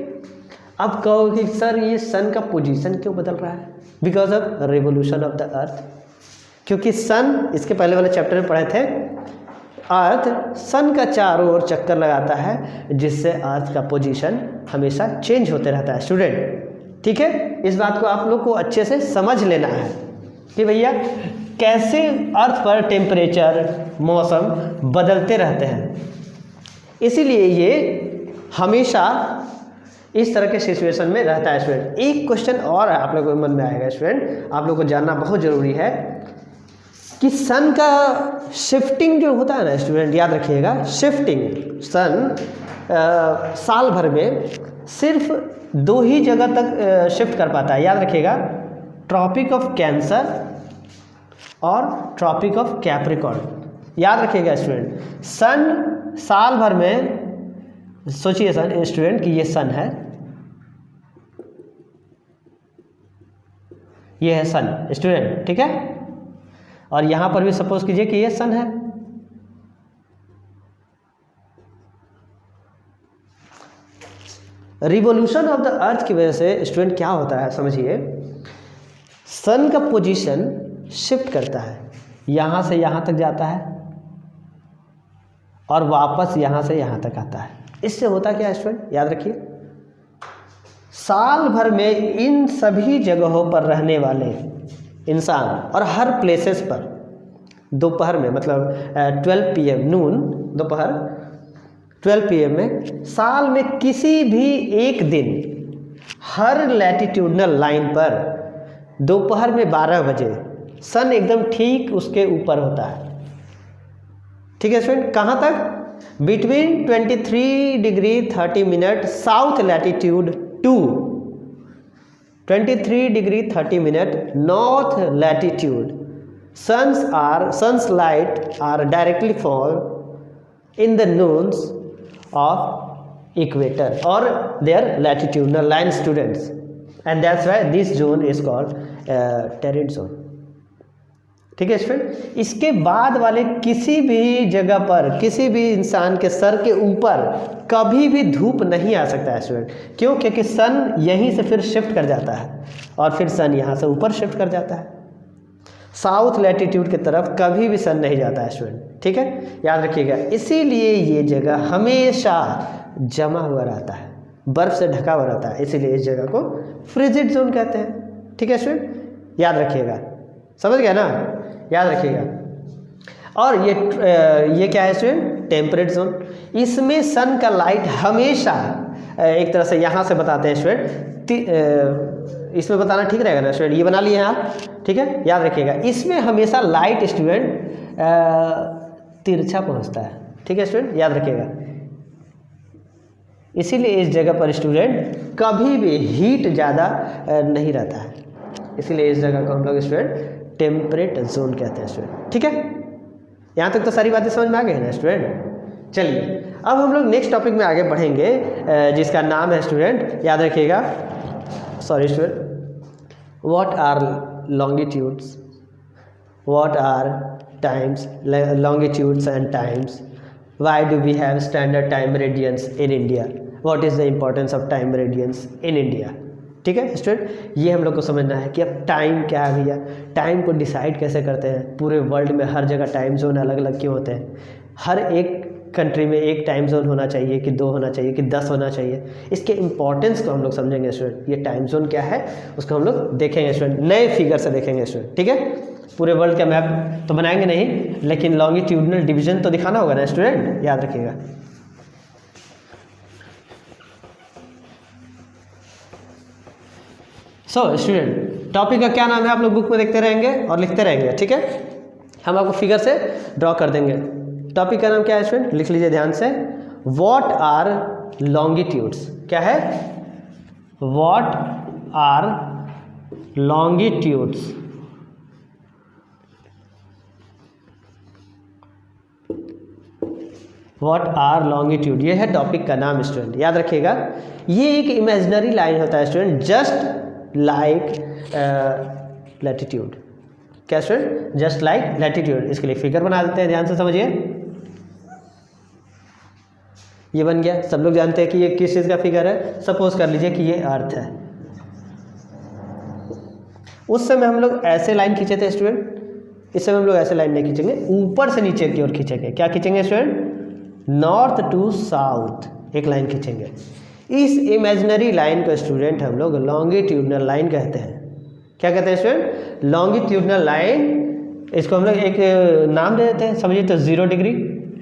अब कहोगे सर ये सन का पोजीशन क्यों बदल रहा है, because of revolution of the अर्थ। क्योंकि सन, इसके पहले वाले चैप्टर में पढ़े थे, अर्थ सन का चारों ओर चक्कर लगाता है, जिससे अर्थ का पोजीशन हमेशा चेंज होते रहता है स्टूडेंट, ठीक है। इस बात को आप लोग को अच्छे से समझ लेना है कि भैया कैसे अर्थ पर टेम्परेचर, मौसम बदलते रहते हैं, इसीलिए ये हमेशा इस तरह के सिचुएशन में रहता है स्टूडेंट। एक क्वेश्चन और आप लोगों के मन में आएगा स्टूडेंट, आप लोगों को जानना बहुत ज़रूरी है कि सन का शिफ्टिंग जो होता है ना स्टूडेंट, याद रखिएगा शिफ्टिंग, सन साल भर में सिर्फ 2 ही जगह तक शिफ्ट कर पाता है, याद रखिएगा, ट्रॉपिक ऑफ कैंसर और ट्रॉपिक ऑफ कैप्रिकॉर्न, याद रखिएगा स्टूडेंट। सन साल भर में, सोचिए सन स्टूडेंट कि ये सन है, ये है सन स्टूडेंट, ठीक है, और यहाँ पर भी सपोज कीजिए कि ये सन है। रिवोल्यूशन ऑफ द अर्थ की वजह से स्टूडेंट क्या होता है समझिए, सन का पोजीशन शिफ्ट करता है, यहाँ से यहाँ तक जाता है और वापस यहाँ से यहाँ तक आता है। इससे होता क्या है स्टूडेंट, याद रखिए, साल भर में इन सभी जगहों पर रहने वाले इंसान और हर प्लेसेस पर दोपहर में, मतलब 12 PM नून, दोपहर 12 PM में, साल में किसी भी एक दिन हर लैटिट्यूडनल लाइन पर दोपहर में 12 बजे सन एकदम ठीक उसके ऊपर होता है, ठीक है स्टूडेंट। कहाँ तक, between 23 degree 30 minute south latitude to 23 degree 30 minute north latitude, sun's light are directly fall in the noons of equator or their latitudinal line students, and that's why this zone is called torrid zone, ठीक है स्टूडेंट। इसके बाद वाले किसी भी जगह पर, किसी भी इंसान के सर के ऊपर कभी भी धूप नहीं आ सकता है स्टूडेंट, क्यों? क्योंकि सन यहीं से फिर शिफ्ट कर जाता है और फिर सन यहाँ से ऊपर शिफ्ट कर जाता है, साउथ लैटिट्यूड की तरफ कभी भी सन नहीं जाता है स्टूडेंट, ठीक है, याद रखिएगा। इसीलिए ये जगह हमेशा जमा हुआ रहता है, बर्फ़ से ढका हुआ रहता है, इसीलिए इस जगह को फ्रिजिड जोन कहते हैं, ठीक है स्टूडेंट, याद रखिएगा, समझ गया ना, याद रखिएगा। और ये क्या है स्टूडेंट, टेम्परेट जोन, इसमें सन का लाइट हमेशा, एक तरह से यहाँ से बताते हैं स्टूडेंट, इसमें बताना ठीक रहेगा ना स्टूडेंट, ये बना लिए हैं आप, ठीक है, याद रखिएगा। इसमें हमेशा लाइट स्टूडेंट तिरछा पहुँचता है, ठीक है स्टूडेंट, याद रखिएगा। इसीलिए इस जगह पर स्टूडेंट कभी भी हीट ज़्यादा नहीं रहता है, इसीलिए इस जगह को हम लोग स्टूडेंट टेम्परेट जोन कहते हैं स्टूडेंट। ठीक है, यहाँ तक तो सारी बातें समझ में आ गई है ना स्टूडेंट। चलिए अब हम लोग नेक्स्ट टॉपिक में आगे बढ़ेंगे जिसका नाम है स्टूडेंट, याद रखिएगा, sorry student, what are longitudes, what are times, longitudes and times, why do we have standard time radians in India, what is the importance of time radians in India. ठीक है स्टूडेंट, ये हम लोग को समझना है कि अब टाइम क्या है भैया, टाइम को डिसाइड कैसे करते हैं, पूरे वर्ल्ड में हर जगह टाइम जोन अलग अलग क्यों होते हैं, हर एक कंट्री में एक टाइम जोन होना चाहिए कि 2 होना चाहिए कि 10 होना चाहिए, इसके इंपॉर्टेंस को हम लोग समझेंगे स्टूडेंट। ये टाइम जोन क्या है उसको हम लोग देखेंगे स्टूडेंट, नए फिगर से देखेंगे स्टूडेंट। ठीक है, पूरे वर्ल्ड का मैप तो बनाएंगे नहीं, लेकिन लॉन्गिट्यूडनल डिवीजन तो दिखाना होगा ना स्टूडेंट, याद रखिएगा। सो स्टूडेंट, टॉपिक का क्या नाम है आप लोग बुक में देखते रहेंगे और लिखते रहेंगे। ठीक है, हम आपको फिगर से ड्रॉ कर देंगे। टॉपिक का नाम क्या है स्टूडेंट, लिख लीजिए ध्यान से, व्हाट आर लॉन्गिट्यूड्स। क्या है, what are longitudes. What are longitude, ये है टॉपिक का नाम स्टूडेंट, याद रखिएगा। ये एक इमेजिनरी लाइन होता है स्टूडेंट, जस्ट लाइक लैटिट्यूड। क्या स्टूडेंट, जस्ट लाइक लैटिट्यूड। इसके लिए फिगर बना देते हैं, ध्यान से समझिए। ये बन गया, सब लोग जानते हैं कि ये किस चीज़ का फिगर है। सपोज कर लीजिए कि ये अर्थ है, उस समय हम लोग ऐसे लाइन खींचे थे स्टूडेंट, इस समय हम लोग ऐसे लाइन नहीं खींचेंगे, ऊपर से नीचे की ओर खींचेंगे। क्या खींचेंगे स्टूडेंट, नॉर्थ टू साउथ एक लाइन खींचेंगे। इस इमेजिनरी लाइन को स्टूडेंट हम लोग लॉन्गिट्यूडनल लाइन कहते हैं। क्या कहते हैं स्टूडेंट, लॉन्गिट्यूडनल लाइन। इसको हम लोग एक नाम दे देते हैं, समझिए तो 0 डिग्री।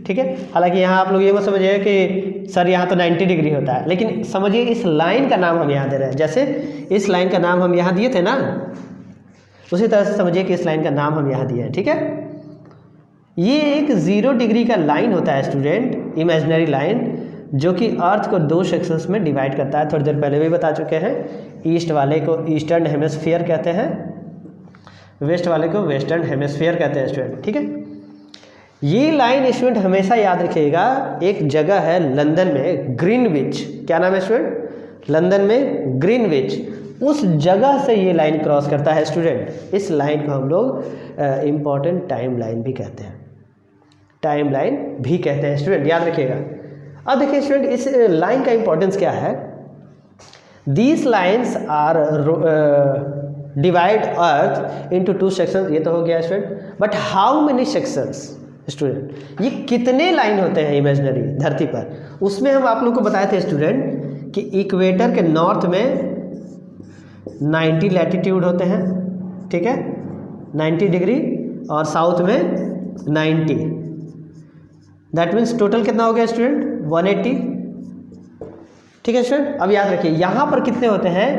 ठीक है, हालांकि यहाँ आप लोग ये मत समझिए कि सर यहाँ तो 90 डिग्री होता है, लेकिन समझिए इस लाइन का नाम हम यहाँ दे रहे हैं। जैसे इस लाइन का नाम हम यहाँ दिए थे ना, उसी तरह से समझिए कि इस लाइन का नाम हम यहाँ दिए हैं। ठीक है, ये एक 0 डिग्री का लाइन होता है स्टूडेंट, इमेजिनरी लाइन, जो कि अर्थ को 2 सेक्शंस में डिवाइड करता है। थोड़ी देर पहले भी बता चुके हैं, ईस्ट वाले को ईस्टर्न हेमिस्फीयर कहते हैं, वेस्ट वाले को वेस्टर्न हेमिस्फीयर कहते हैं स्टूडेंट। ठीक है, ये लाइन स्टूडेंट हमेशा याद रखिएगा, एक जगह है लंदन में, ग्रीनविच। क्या नाम है स्टूडेंट, लंदन में ग्रीनविच, उस जगह से ये लाइन क्रॉस करता है स्टूडेंट। इस लाइन को हम लोग इम्पॉर्टेंट टाइम लाइन भी कहते हैं, टाइम लाइन भी कहते हैं स्टूडेंट, याद रखिएगा। अब देखिए स्टूडेंट, इस लाइन का इंपॉर्टेंस क्या है। These lines are divide earth into 2 sections, ये तो हो गया student, but how many sections student, ये कितने लाइन होते हैं इमेजिनरी धरती पर। उसमें हम आप लोग को बताए थे स्टूडेंट कि इक्वेटर के नॉर्थ में 90 लैटिट्यूड होते हैं, ठीक है, 90 डिग्री, और साउथ में 90। दैट मीन्स टोटल कितना हो गया स्टूडेंट, 180। ठीक है स्टूडेंट, अब याद रखिए यहाँ पर कितने होते हैं,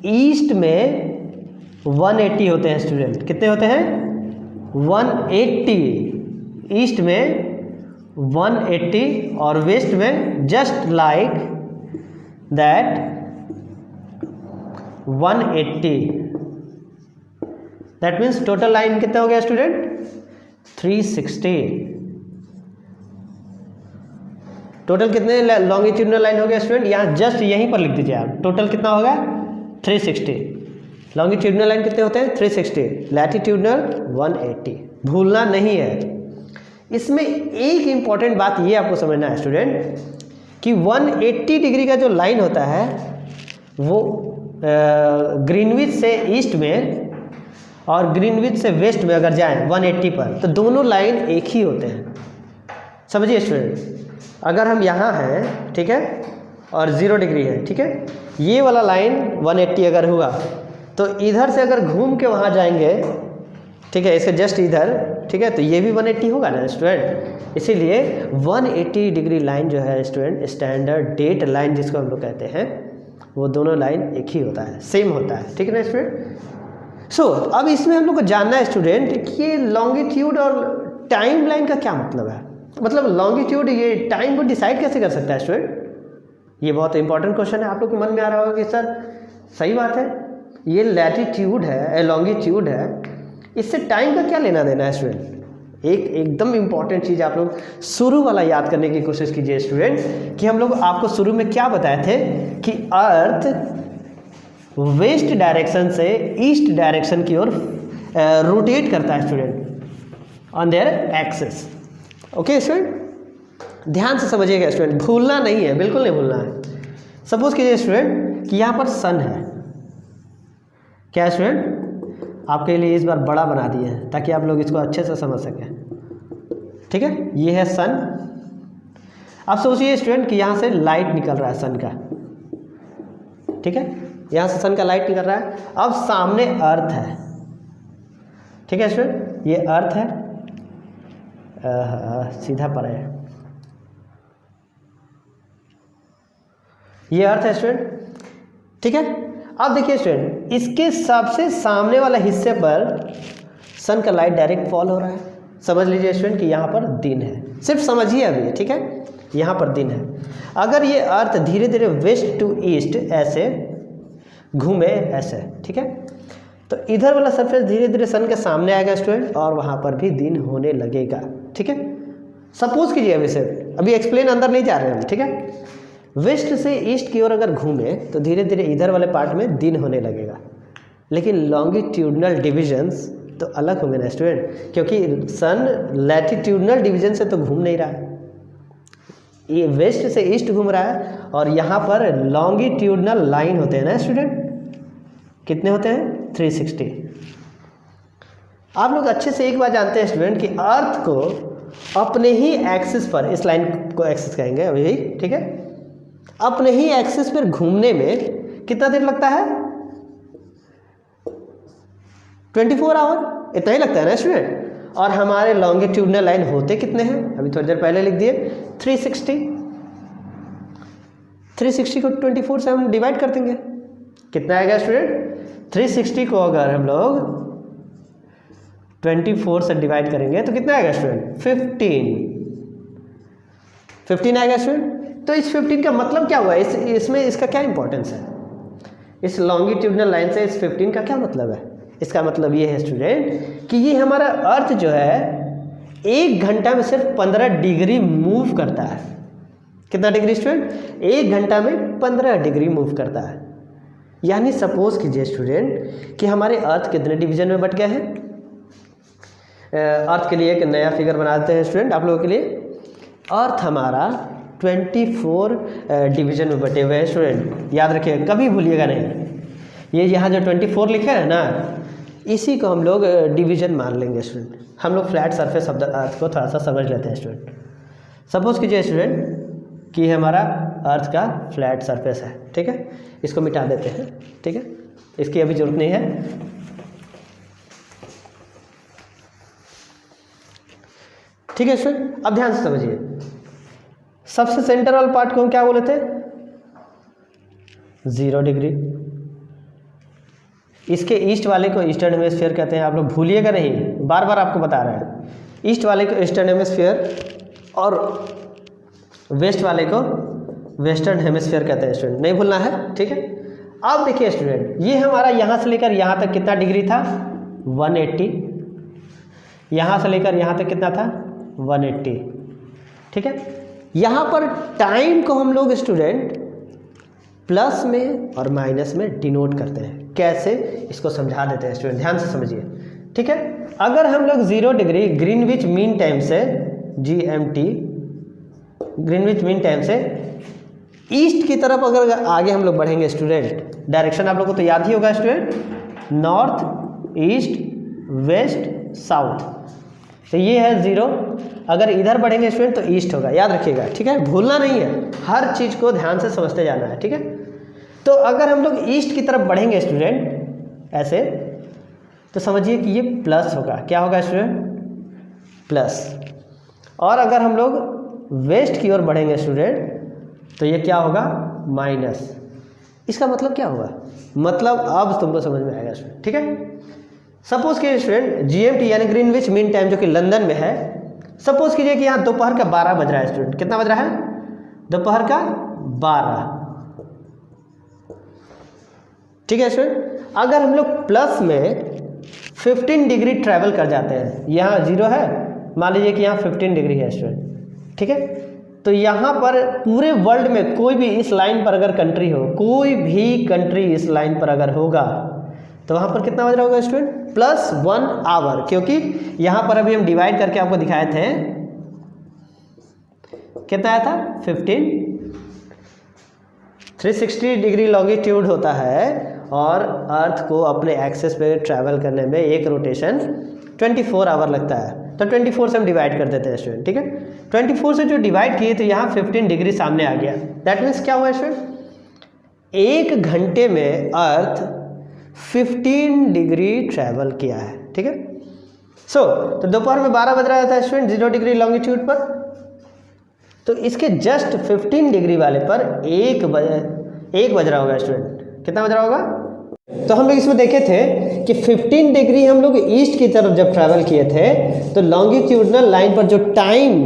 ईस्ट में 180 होते हैं स्टूडेंट। कितने होते हैं, 180 ईस्ट में 180, और वेस्ट में just like that 180। That means total line कितना हो गया स्टूडेंट, 360। टोटल कितने लॉन्गिट्यूडनल लाइन हो गया स्टूडेंट, यहाँ जस्ट यहीं पर लिख दीजिए आप, टोटल कितना होगा 360। लॉन्गिट्यूडनल लाइन कितने होते हैं, 360, लैटिट्यूडनल 180, भूलना नहीं है। इसमें एक इम्पॉर्टेंट बात ये आपको समझना है स्टूडेंट कि 180 डिग्री का जो लाइन होता है वो ग्रीनविच से ईस्ट में और ग्रीनविच से वेस्ट में अगर जाएं 180 पर, तो दोनों लाइन एक ही होते हैं। समझिए स्टूडेंट, अगर हम यहाँ हैं, ठीक है, और 0 डिग्री है, ठीक है, ये वाला लाइन 180 अगर हुआ तो इधर से अगर घूम के वहाँ जाएंगे, ठीक है, इसके जस्ट इधर, ठीक है, तो ये भी 180 होगा ना स्टूडेंट। इसीलिए 180 डिग्री लाइन जो है स्टूडेंट, स्टैंडर्ड डेट लाइन जिसको हम लोग कहते हैं, वो दोनों लाइन एक ही होता है, सेम होता है। ठीक है ना स्टूडेंट। सो अब इसमें हम लोग को जानना है स्टूडेंट कि ये लॉन्गिट्यूड और टाइम लाइन का क्या मतलब है। मतलब लॉन्गिट्यूड ये टाइम को डिसाइड कैसे कर सकता है स्टूडेंट। ये बहुत इंपॉर्टेंट क्वेश्चन है। आप लोग के मन में आ रहा होगा कि सर सही बात है, ये लैटिट्यूड है, लॉन्गिट्यूड है, इससे टाइम का क्या लेना देना है स्टूडेंट। एकदम इम्पॉर्टेंट चीज़ आप लोग शुरू वाला याद करने की कोशिश कीजिए स्टूडेंट, कि हम लोग आपको शुरू में क्या बताए थे कि अर्थ वेस्ट डायरेक्शन से ईस्ट डायरेक्शन की ओर रोटेट करता है student on their axis. Okay student, ध्यान से समझिएगा स्टूडेंट, भूलना नहीं है, बिल्कुल नहीं भूलना है। सपोज कीजिए स्टूडेंट कि यहाँ पर सन है, क्या स्टूडेंट, आपके लिए इस बार बड़ा बना दिए हैं ताकि आप लोग इसको अच्छे से समझ सकें। ठीक है, ये है सन। अब सोचिए स्टूडेंट कि यहाँ से लाइट निकल रहा है सन का, ठीक है, यहाँ से सन का लाइट निकल रहा है। अब सामने अर्थ है, ठीक है स्टूडेंट, ये अर्थ है, सीधा पर है, ये अर्थ है स्टूडेंट, ठीक है। अब देखिए स्टूडेंट, इसके सबसे सामने वाला हिस्से पर सन का लाइट डायरेक्ट फॉल हो रहा है। समझ लीजिए स्टूडेंट कि यहाँ पर दिन है, सिर्फ समझिए अभी, ठीक है, यहाँ पर दिन है। अगर ये अर्थ धीरे धीरे वेस्ट टू ईस्ट ऐसे घूमे ऐसे, ठीक है, तो इधर वाला सरफेस धीरे धीरे सन के सामने आएगा स्टूडेंट, और वहाँ पर भी दिन होने लगेगा। ठीक है, सपोज कीजिए अभी सिर्फ, अभी एक्सप्लेन अंदर नहीं जा रहे हैं, ठीक है। वेस्ट से ईस्ट की ओर अगर घूमे तो धीरे धीरे इधर वाले पार्ट में दिन होने लगेगा, लेकिन लॉन्गिट्यूडनल डिविजन्स तो अलग होंगे ना स्टूडेंट, क्योंकि सन लैटिट्यूडनल डिवीजन से तो घूम नहीं रहा है, ये वेस्ट से ईस्ट घूम रहा है, और यहाँ पर लॉन्गिट्यूडनल लाइन होते हैं ना स्टूडेंट, कितने होते हैं, 360। आप लोग अच्छे से एक बात जानते हैं स्टूडेंट कि अर्थ को अपने ही एक्सिस पर, इस लाइन को एक्सिस कहेंगे अभी, ठीक है, अपने ही एक्सिस पर घूमने में कितना देर लगता है, 24 आवर, इतना ही लगता है ना स्टूडेंट। और हमारे लॉन्गिट्यूडनल लाइन होते कितने हैं, अभी थोड़ी देर पहले लिख दिए, 360। 360 को 24 से हम डिवाइड कर देंगे, कितना आएगा स्टूडेंट, 360 को अगर हम लोग 24 से डिवाइड करेंगे तो कितना आएगा स्टूडेंट, 15 आएगा स्टूडेंट। तो इस 15 का मतलब क्या हुआ, इसमें इसका क्या इंपॉर्टेंस है, इस लॉन्गिट्यूडनल लाइन से इस 15 का क्या मतलब है। इसका मतलब ये है स्टूडेंट कि ये हमारा अर्थ जो है 1 घंटा में सिर्फ 15 डिग्री मूव करता है। कितना डिग्री स्टूडेंट, 1 घंटा में 15 डिग्री मूव करता है। यानी सपोज कीजिए स्टूडेंट कि हमारे अर्थ कितने डिवीजन में बट गए हैं। अर्थ के लिए एक नया फिगर बना देते हैं स्टूडेंट आप लोगों के लिए। अर्थ हमारा 24 डिवीजन में बटे हुए हैं स्टूडेंट, याद रखिएगा, कभी भूलिएगा नहीं। ये यहाँ जो 24 लिखा है ना, इसी को हम लोग डिवीजन मान लेंगे स्टूडेंट। हम लोग फ्लैट सरफेस ऑफ द अर्थ को थोड़ा सा समझ लेते हैं स्टूडेंट। सपोज कीजिए स्टूडेंट कि हमारा अर्थ का फ्लैट सरफेस है, ठीक है, इसको मिटा देते हैं, ठीक है, इसकी अभी जरूरत नहीं है। ठीक है स्टूडेंट, अब ध्यान से समझिए, सबसे सेंटर वाले पार्ट को हम क्या बोले थे, 0 डिग्री। इसके ईस्ट वाले को ईस्टर्न हेमिस्फीयर कहते हैं, आप लोग भूलिएगा नहीं, बार बार आपको बता रहे हैं। ईस्ट वाले को ईस्टर्न हेमिस्फीयर और वेस्ट वाले को वेस्टर्न हेमिस्फीयर कहते हैं स्टूडेंट, नहीं भूलना है, ठीक है। अब देखिए स्टूडेंट, ये हमारा यहाँ से लेकर यहाँ तक कितना डिग्री था, 180। यहाँ से लेकर यहाँ तक कितना था, 180, ठीक है। यहाँ पर टाइम को हम लोग स्टूडेंट प्लस में और माइनस में डिनोट करते हैं। कैसे, इसको समझा देते हैं स्टूडेंट, ध्यान से समझिए, ठीक है। अगर हम लोग 0 डिग्री ग्रीनविच मीन टाइम से, GMT ग्रीनविच मीन टाइम से ईस्ट की तरफ अगर आगे हम लोग बढ़ेंगे स्टूडेंट, डायरेक्शन आप लोगों को तो याद ही होगा student, north, east, west, south. तो ये है 0। अगर इधर बढ़ेंगे स्टूडेंट तो ईस्ट होगा, याद रखिएगा, ठीक है, भूलना नहीं है, हर चीज़ को ध्यान से समझते जाना है, ठीक है। तो अगर हम लोग ईस्ट की तरफ बढ़ेंगे स्टूडेंट ऐसे, तो समझिए कि ये प्लस होगा, क्या होगा स्टूडेंट, प्लस। और अगर हम लोग वेस्ट की ओर बढ़ेंगे स्टूडेंट तो ये क्या होगा, माइनस। इसका मतलब क्या होगा, मतलब अब तुमको समझ में आएगा स्टूडेंट, ठीक है। सपोज कीजिए स्टूडेंट GMT यानी ग्रीनविच मीन टाइम जो कि लंदन में है, सपोज कीजिए कि यहाँ दोपहर का 12 बज रहा है स्टूडेंट, कितना बज रहा है, दोपहर का 12। ठीक है स्टूडेंट। अगर हम लोग प्लस में 15 डिग्री ट्रैवल कर जाते हैं, यहाँ 0 है, मान लीजिए कि यहाँ 15 डिग्री है स्टूडेंट, ठीक है, तो यहाँ पर पूरे वर्ल्ड में कोई भी इस लाइन पर अगर कंट्री हो, कोई भी कंट्री इस लाइन पर अगर होगा तो वहाँ पर कितना बज रहा होगा स्टूडेंट? +1 आवर, क्योंकि यहाँ पर अभी हम डिवाइड करके आपको दिखाए थे, कितना आया था? 15। 360 डिग्री लॉन्गिट्यूड होता है और अर्थ को अपने एक्सेस पे ट्रैवल करने में एक रोटेशन 24 आवर लगता है, तो 24 से हम डिवाइड कर देते हैं स्टूडेंट, ठीक है। 24 से जो डिवाइड किए तो यहाँ 15 डिग्री सामने आ गया। दैट मीन्स क्या हुआ स्टूडेंट? 1 घंटे में अर्थ 15 डिग्री ट्रैवल किया है, ठीक है। तो दोपहर में 12 बज रहा था स्टूडेंट 0 डिग्री लॉन्गिट्यूड पर, तो इसके जस्ट 15 डिग्री वाले पर 1 बज रहा होगा स्टूडेंट। कितना बज रहा होगा? तो हम लोग इसमें देखे थे कि 15 डिग्री हम लोग ईस्ट की तरफ जब ट्रैवल किए थे तो लॉन्गिट्यूडनल लाइन पर जो टाइम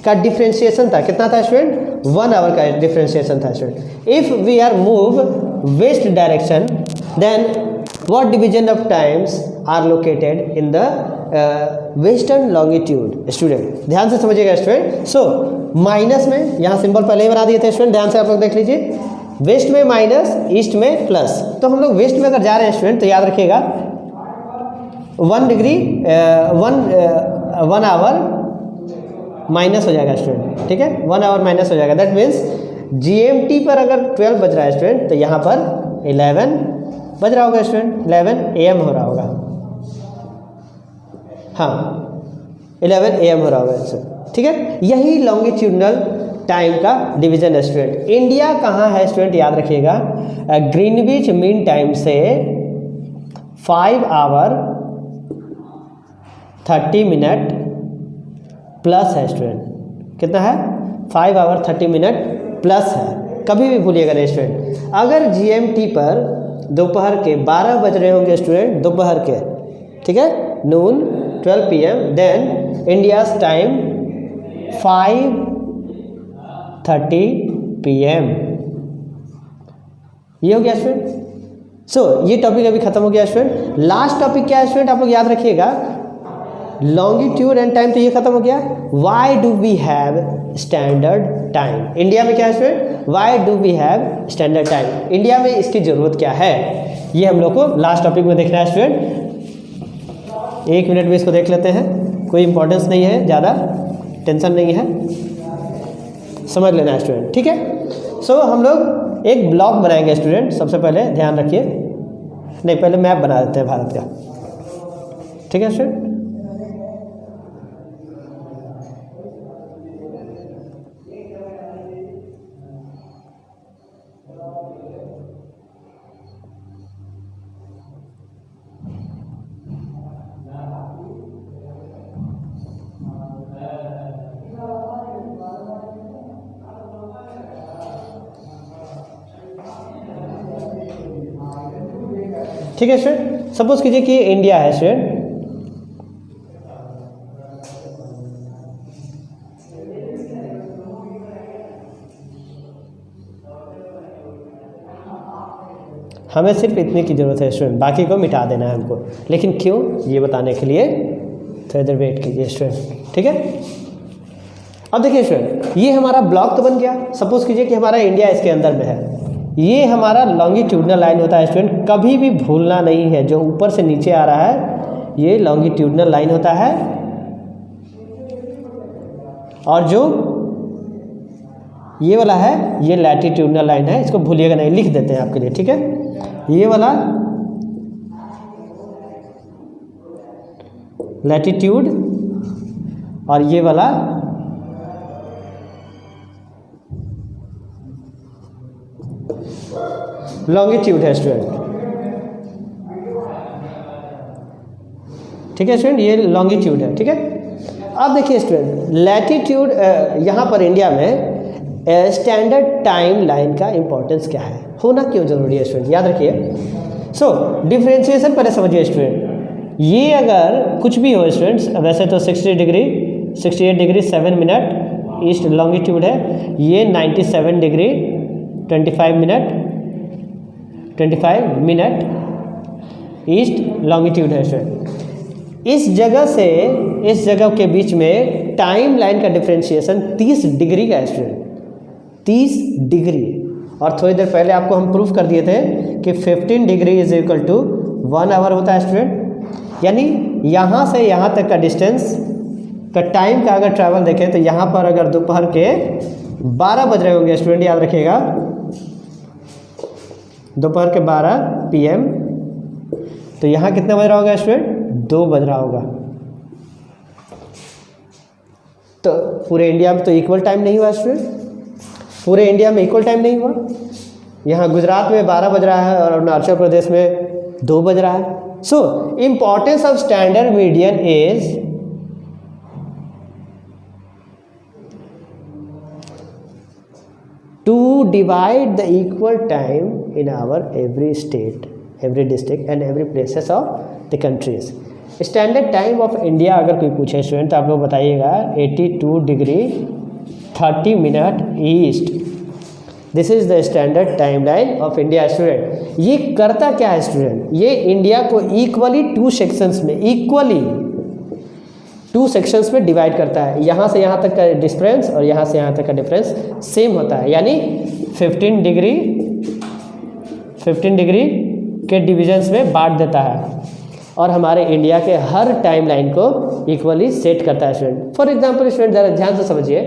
का डिफ्रेंशिएशन था, कितना था स्टूडेंट? 1 आवर का डिफ्रेंशिएशन था student. If we are move west direction, then what division of times are located in the western longitude? Student ध्यान से समझिएगा स्टूडेंट। सो माइनस में यहाँ सिंबल पहले ही बना दिए थे स्टूडेंट, ध्यान से आप लोग देख लीजिए, वेस्ट में माइनस, ईस्ट में प्लस। तो हम लोग वेस्ट में अगर जा रहे हैं स्टूडेंट तो याद रखिएगा 1 डिग्री 1 आवर माइनस हो जाएगा स्टूडेंट, ठीक है, 1 आवर माइनस हो जाएगा। दैट मीन्स GMT पर अगर 12 बज रहा है स्टूडेंट तो यहाँ पर 11 बज रहा होगा स्टूडेंट, 11 AM हो रहा होगा, हाँ 11 AM हो रहा होगा स्टूडेंट, ठीक है। यही लॉन्गिट्यूडनल टाइम का डिवीजन है स्टूडेंट। इंडिया कहाँ है स्टूडेंट? याद रखिएगा, ग्रीनविच मीन टाइम से 5 आवर 30 मिनट प्लस है स्टूडेंट। कितना है? 5 आवर 30 मिनट प्लस है, कभी भी भूलिएगा नहीं स्टूडेंट। अगर GMT पर दोपहर के 12 बज रहे होंगे स्टूडेंट, दोपहर के, ठीक है, noon 12 PM, then India's time 5:30 PM। ये हो गया स्टूडेंट। सो ये टॉपिक अभी खत्म हो गया स्टूडेंट। लास्ट टॉपिक क्या है स्टूडेंट? आप लोग याद रखिएगा, लॉन्गिट्यूड एंड टाइम तो ये खत्म हो गया। Why do we have standard time? India में क्या है student? Why do we have standard time? India में इसकी ज़रूरत क्या है, ये हम लोग को लास्ट टॉपिक में देखना है स्टूडेंट। 1 मिनट में इसको देख लेते हैं, कोई इंपॉर्टेंस नहीं है, ज़्यादा टेंशन नहीं है, समझ लेना है स्टूडेंट, ठीक है। सो हम लोग एक ब्लॉक बनाएंगे स्टूडेंट। सबसे पहले ध्यान रखिए, नहीं पहले मैप बना देते हैं भारत का, ठीक है स्टूडेंट। ठीक है स्टूडेंट, सपोज कीजिए कि इंडिया है स्टूडेंट, हमें सिर्फ इतने की ज़रूरत है स्टूडेंट, बाकी को मिटा देना है हमको। लेकिन क्यों, ये बताने के लिए थोड़ी देर वेट कीजिए स्टूडेंट, ठीक है। अब देखिए स्टूडेंट, ये हमारा ब्लॉक तो बन गया। सपोज कीजिए कि हमारा इंडिया इसके अंदर में है, ये हमारा लॉन्गिट्यूडनल लाइन होता है स्टूडेंट, कभी भी भूलना नहीं है, जो ऊपर से नीचे आ रहा है ये लॉन्गिट्यूडनल लाइन होता है, और जो ये वाला है ये लैटिट्यूडनल लाइन है। इसको भूलिएगा नहीं, लिख देते हैं आपके लिए, ठीक है। ये वाला लैटिट्यूड और ये वाला लॉन्गिट्यूड है स्टूडेंट, ठीक है स्टूडेंट, ये लॉन्गिट्यूड है, ठीक है। अब देखिए स्टूडेंट, लैटिट्यूड यहाँ पर इंडिया में स्टैंडर्ड टाइम लाइन का इंपॉर्टेंस क्या है, होना क्यों जरूरी है स्टूडेंट, याद रखिए। सो डिफ्रेंशिएशन पहले समझिए स्टूडेंट। ये अगर कुछ भी हो स्टूडेंट्स, वैसे तो 60 degree 68 degree 7 minute east longitude है, ये 97 डिग्री 25 मिनट ईस्ट लॉन्गिट्यूड है स्टूडेंट। इस जगह से इस जगह के बीच में टाइम लाइन का डिफरेंशिएशन 30 डिग्री का है स्टूडेंट, 30 डिग्री। और थोड़ी देर पहले आपको हम प्रूफ कर दिए थे कि 15 degree is equal to 1 hour होता है स्टूडेंट। यानी यहाँ से यहाँ तक का डिस्टेंस का टाइम का अगर ट्रैवल देखें तो यहाँ पर अगर दोपहर के 12 बज रहे होंगे स्टूडेंट, याद रखिएगा दोपहर के 12 PM, तो यहाँ कितना बज रहा होगा स्टूडेंट? 2 बज रहा होगा। तो पूरे इंडिया में तो इक्वल टाइम नहीं हुआ स्टूडेंट, पूरे इंडिया में इक्वल टाइम नहीं हुआ। यहाँ गुजरात में 12 बज रहा है और अरुणाचल प्रदेश में 2 बज रहा है। So importance of standard median is to divide the equal time in our every state, every district and every places of the countries. Standard time of India अगर कोई पूछे स्टूडेंट तो आप लोग बताइएगा 82 degree 30 minute east. This is the standard time line of India student. ये करता क्या है स्टूडेंट? ये इंडिया को इक्वली 2 सेक्शंस में, इक्वली 2 सेक्शंस में डिवाइड करता है। यहाँ से यहाँ तक का डिफरेंस और यहाँ से यहाँ तक का डिफरेंस सेम होता है, यानी 15 डिग्री के डिविजन्स में बांट देता है और हमारे इंडिया के हर टाइम लाइन को इक्वली सेट करता है स्टूडेंट। फॉर एग्जांपल स्टूडेंट ज़रा ध्यान से समझिए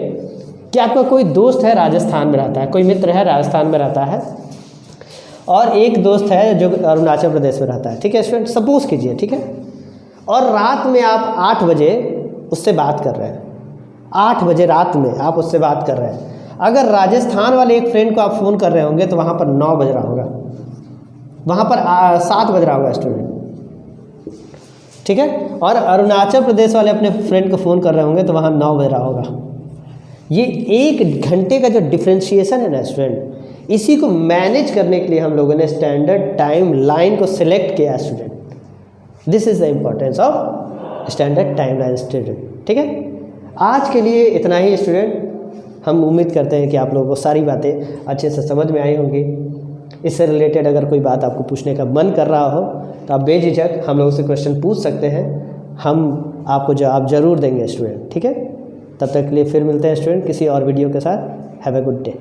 कि आपका कोई दोस्त है राजस्थान में रहता है, कोई मित्र है राजस्थान में रहता है और एक दोस्त है जो अरुणाचल प्रदेश में रहता है, ठीक है स्टूडेंट, सपोज कीजिए, ठीक है। और रात में आप 8 बजे उससे बात कर रहे हैं, 8 बजे रात में आप उससे बात कर रहे हैं। अगर राजस्थान वाले एक फ्रेंड को आप फ़ोन कर रहे होंगे तो वहाँ पर 9 बज रहा होगा, वहाँ पर 7 बज रहा होगा स्टूडेंट, ठीक है। और अरुणाचल प्रदेश वाले अपने फ्रेंड को फ़ोन कर रहे होंगे तो वहाँ 9 बज रहा होगा। ये 1 घंटे का जो डिफ्रेंशिएशन है ना स्टूडेंट, इसी को मैनेज करने के लिए हम लोगों ने स्टैंडर्ड टाइम लाइन को सिलेक्ट किया है student. This is the importance of standard time line student, ठीक है। आज के लिए इतना ही स्टूडेंट। हम उम्मीद करते हैं कि आप लोगों को सारी बातें अच्छे से समझ में आई होंगी। इससे रिलेटेड अगर कोई बात आपको पूछने का मन कर रहा हो तो आप बेझिझक हम लोगों से क्वेश्चन पूछ सकते हैं, हम आपको जवाब ज़रूर देंगे स्टूडेंट, ठीक है। तब तक के लिए फिर मिलते हैं स्टूडेंट किसी और वीडियो के साथ। Have a good day.